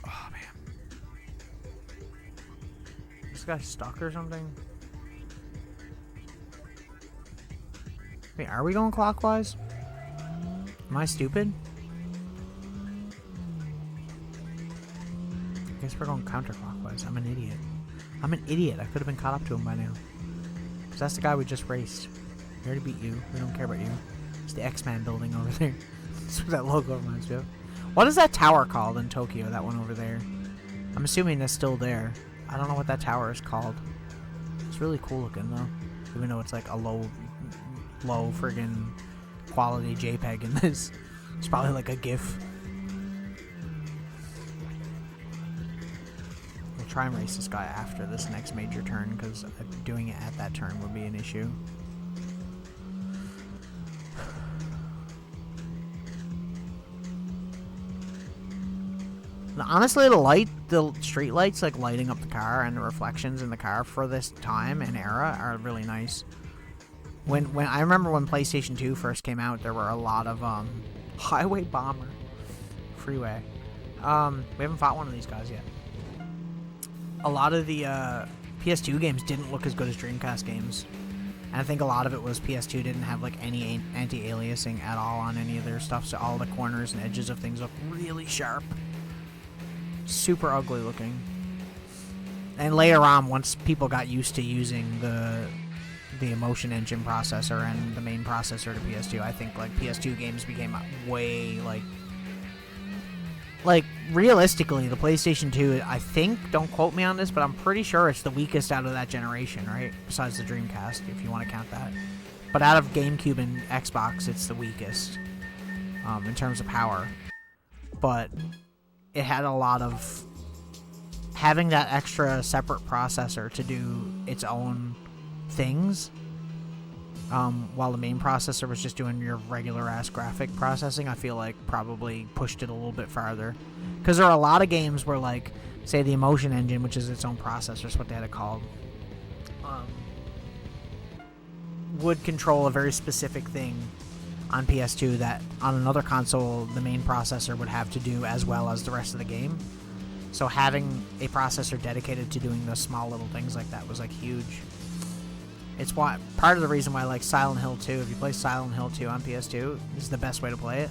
Oh, man. This guy's stuck or something? Wait, are we going clockwise? Am I stupid? I guess we're going counterclockwise. I'm an idiot. I'm an idiot. I could have been caught up to him by now. Because that's the guy we just raced. We already beat you. We don't care about you. It's the X-Man building over there. That's what that logo reminds me of. What is that tower called in Tokyo? That one over there. I'm assuming that's still there. I don't know what that tower is called. It's really cool looking though. Even though it's like a low friggin' quality JPEG in this. It's probably like a GIF. We'll try and race this guy after this next major turn because doing it at that turn would be an issue. Honestly, the street lights like lighting up the car and the reflections in the car for this time and era are really nice. When I remember when PlayStation 2 first came out, there were a lot of Highway Bomber, Freeway. We haven't fought one of these guys yet. A lot of the PS2 games didn't look as good as Dreamcast games, and I think a lot of it was PS2 didn't have like any anti-aliasing at all on any of their stuff, so all the corners and edges of things look really sharp. Super ugly looking. And later on, once people got used to using the Emotion Engine processor and the main processor to PS2, I think like PS2 games became way like realistically the PlayStation 2, I think, don't quote me on this, but I'm pretty sure it's the weakest out of that generation, right? Besides the Dreamcast, if you want to count that. But out of GameCube and Xbox, it's the weakest in terms of power. But it had a lot of having that extra separate processor to do its own things, while the main processor was just doing your regular ass graphic processing. I feel like probably pushed it a little bit farther, because there are a lot of games where, like, say the Emotion Engine, which is its own processor, is what they had it called, would control a very specific thing on PS2 that on another console the main processor would have to do as well as the rest of the game. So having a processor dedicated to doing those small little things like that was like huge. It's why part of the reason why I like Silent Hill 2. If you play Silent Hill 2 on PS2, this is the best way to play it.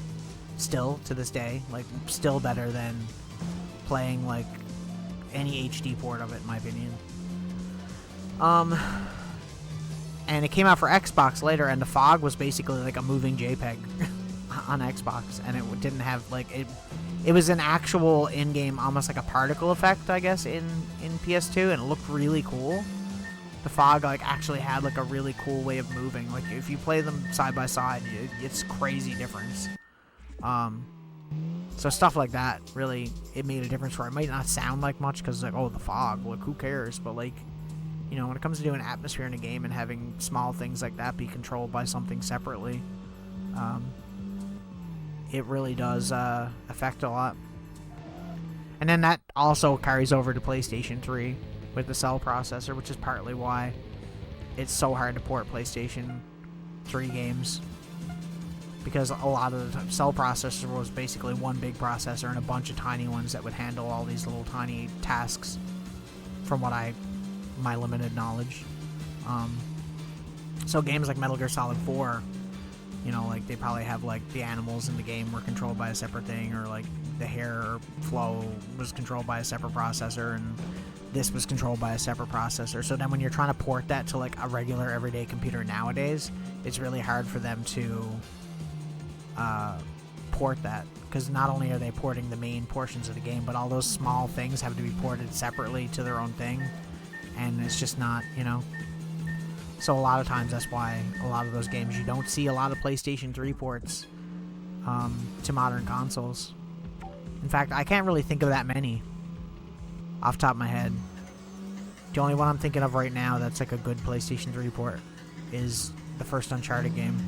Still to this day, like still better than playing like any HD port of it, in my opinion. And it came out for Xbox later, and the fog was basically like a moving JPEG on Xbox, and it didn't have like it was an actual in-game, almost like a particle effect, I guess, in PS2, and it looked really cool. The fog like actually had like a really cool way of moving. Like if you play them side by side, it's crazy difference. So stuff like that really, it made a difference for it. It might not sound like much because like, oh, the fog, like who cares? But like, you know, when it comes to doing atmosphere in a game and having small things like that be controlled by something separately, it really does affect a lot. And then that also carries over to PlayStation 3 with the cell processor, which is partly why it's so hard to port PlayStation 3 games. Because a lot of the cell processor was basically one big processor and a bunch of tiny ones that would handle all these little tiny tasks, from my limited knowledge. So games like Metal Gear Solid 4, you know, like they probably have like the animals in the game were controlled by a separate thing, or like the hair flow was controlled by a separate processor, and this was controlled by a separate processor. So then when you're trying to port that to like a regular everyday computer nowadays, it's really hard for them to port that, because not only are they porting the main portions of the game, but all those small things have to be ported separately to their own thing, and it's just not, you know. So a lot of times that's why a lot of those games, you don't see a lot of PlayStation 3 ports to modern consoles. In fact, I can't really think of that many off the top of my head. The only one I'm thinking of right now that's like a good PlayStation 3 port is the first Uncharted game.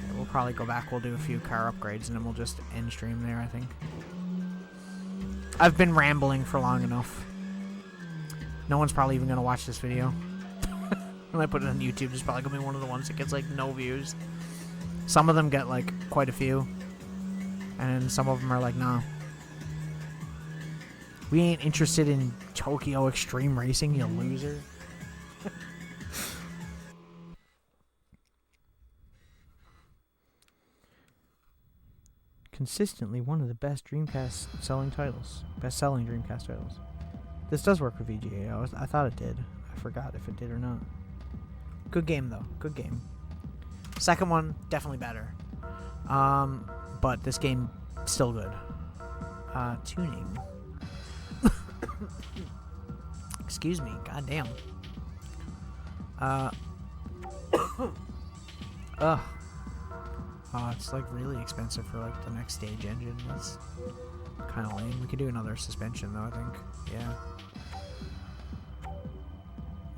Okay, we'll probably go back, we'll do a few car upgrades, and then we'll just end stream there, I think. I've been rambling for long enough. No one's probably even going to watch this video. When I put it on YouTube, it's probably going to be one of the ones that gets, like, no views. Some of them get, like, quite a few. And some of them are like, nah. We ain't interested in Tokyo Xtreme Racing, you loser. Consistently one of the best Dreamcast selling titles. Best-selling Dreamcast titles. This does work with VGA. I thought it did. I forgot if it did or not. Good game, though. Good game. Second one, definitely better. But this game, still good. Tuning. Excuse me. Goddamn. Ugh. Oh, it's like really expensive for like the next stage engine. That's kind of lame. We could do another suspension though, I think. Yeah.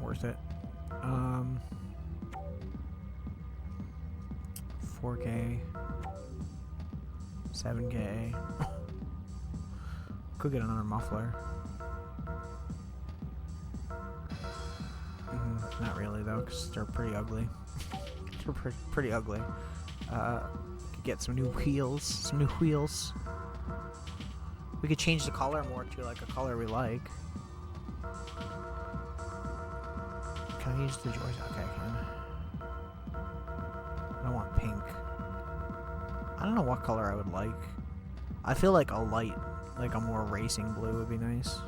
Worth it. 4K. 7K. Could get another muffler. Not really though, because they're pretty ugly. They're pretty ugly. Could get some new wheels. Some new wheels. We could change the color more to like a color we like. Can I use the joystick? Okay, I can. I don't want pink. I don't know what color I would like. I feel like a light, like a more racing blue would be nice.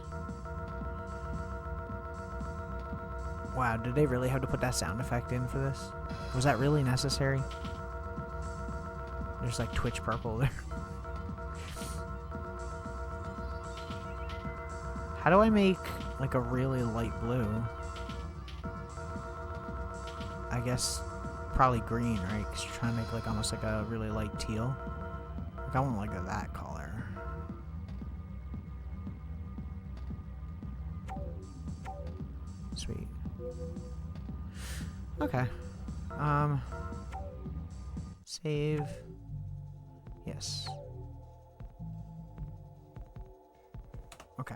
Wow, did they really have to put that sound effect in for this? Was that really necessary? There's like Twitch purple there. How do I make like a really light blue? I guess probably green, right? Because you're trying to make like almost like a really light teal. Like I want like that color. Sweet. Okay. Save. Yes. Okay.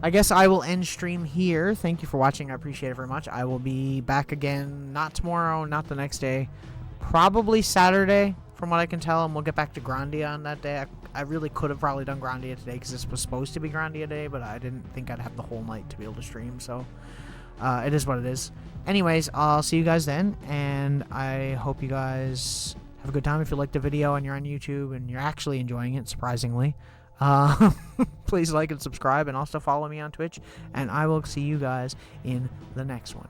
I guess I will end stream here. Thank you for watching. I appreciate it very much. I will be back again, not tomorrow, not the next day. Probably Saturday, from what I can tell, and we'll get back to Grandia on that day. I really could have probably done Grandia today because this was supposed to be Grandia Day, but I didn't think I'd have the whole night to be able to stream, so it is what it is. Anyways, I'll see you guys then, and I hope you guys have a good time. If you liked the video and you're on YouTube and you're actually enjoying it, surprisingly, please like and subscribe, and also follow me on Twitch, and I will see you guys in the next one.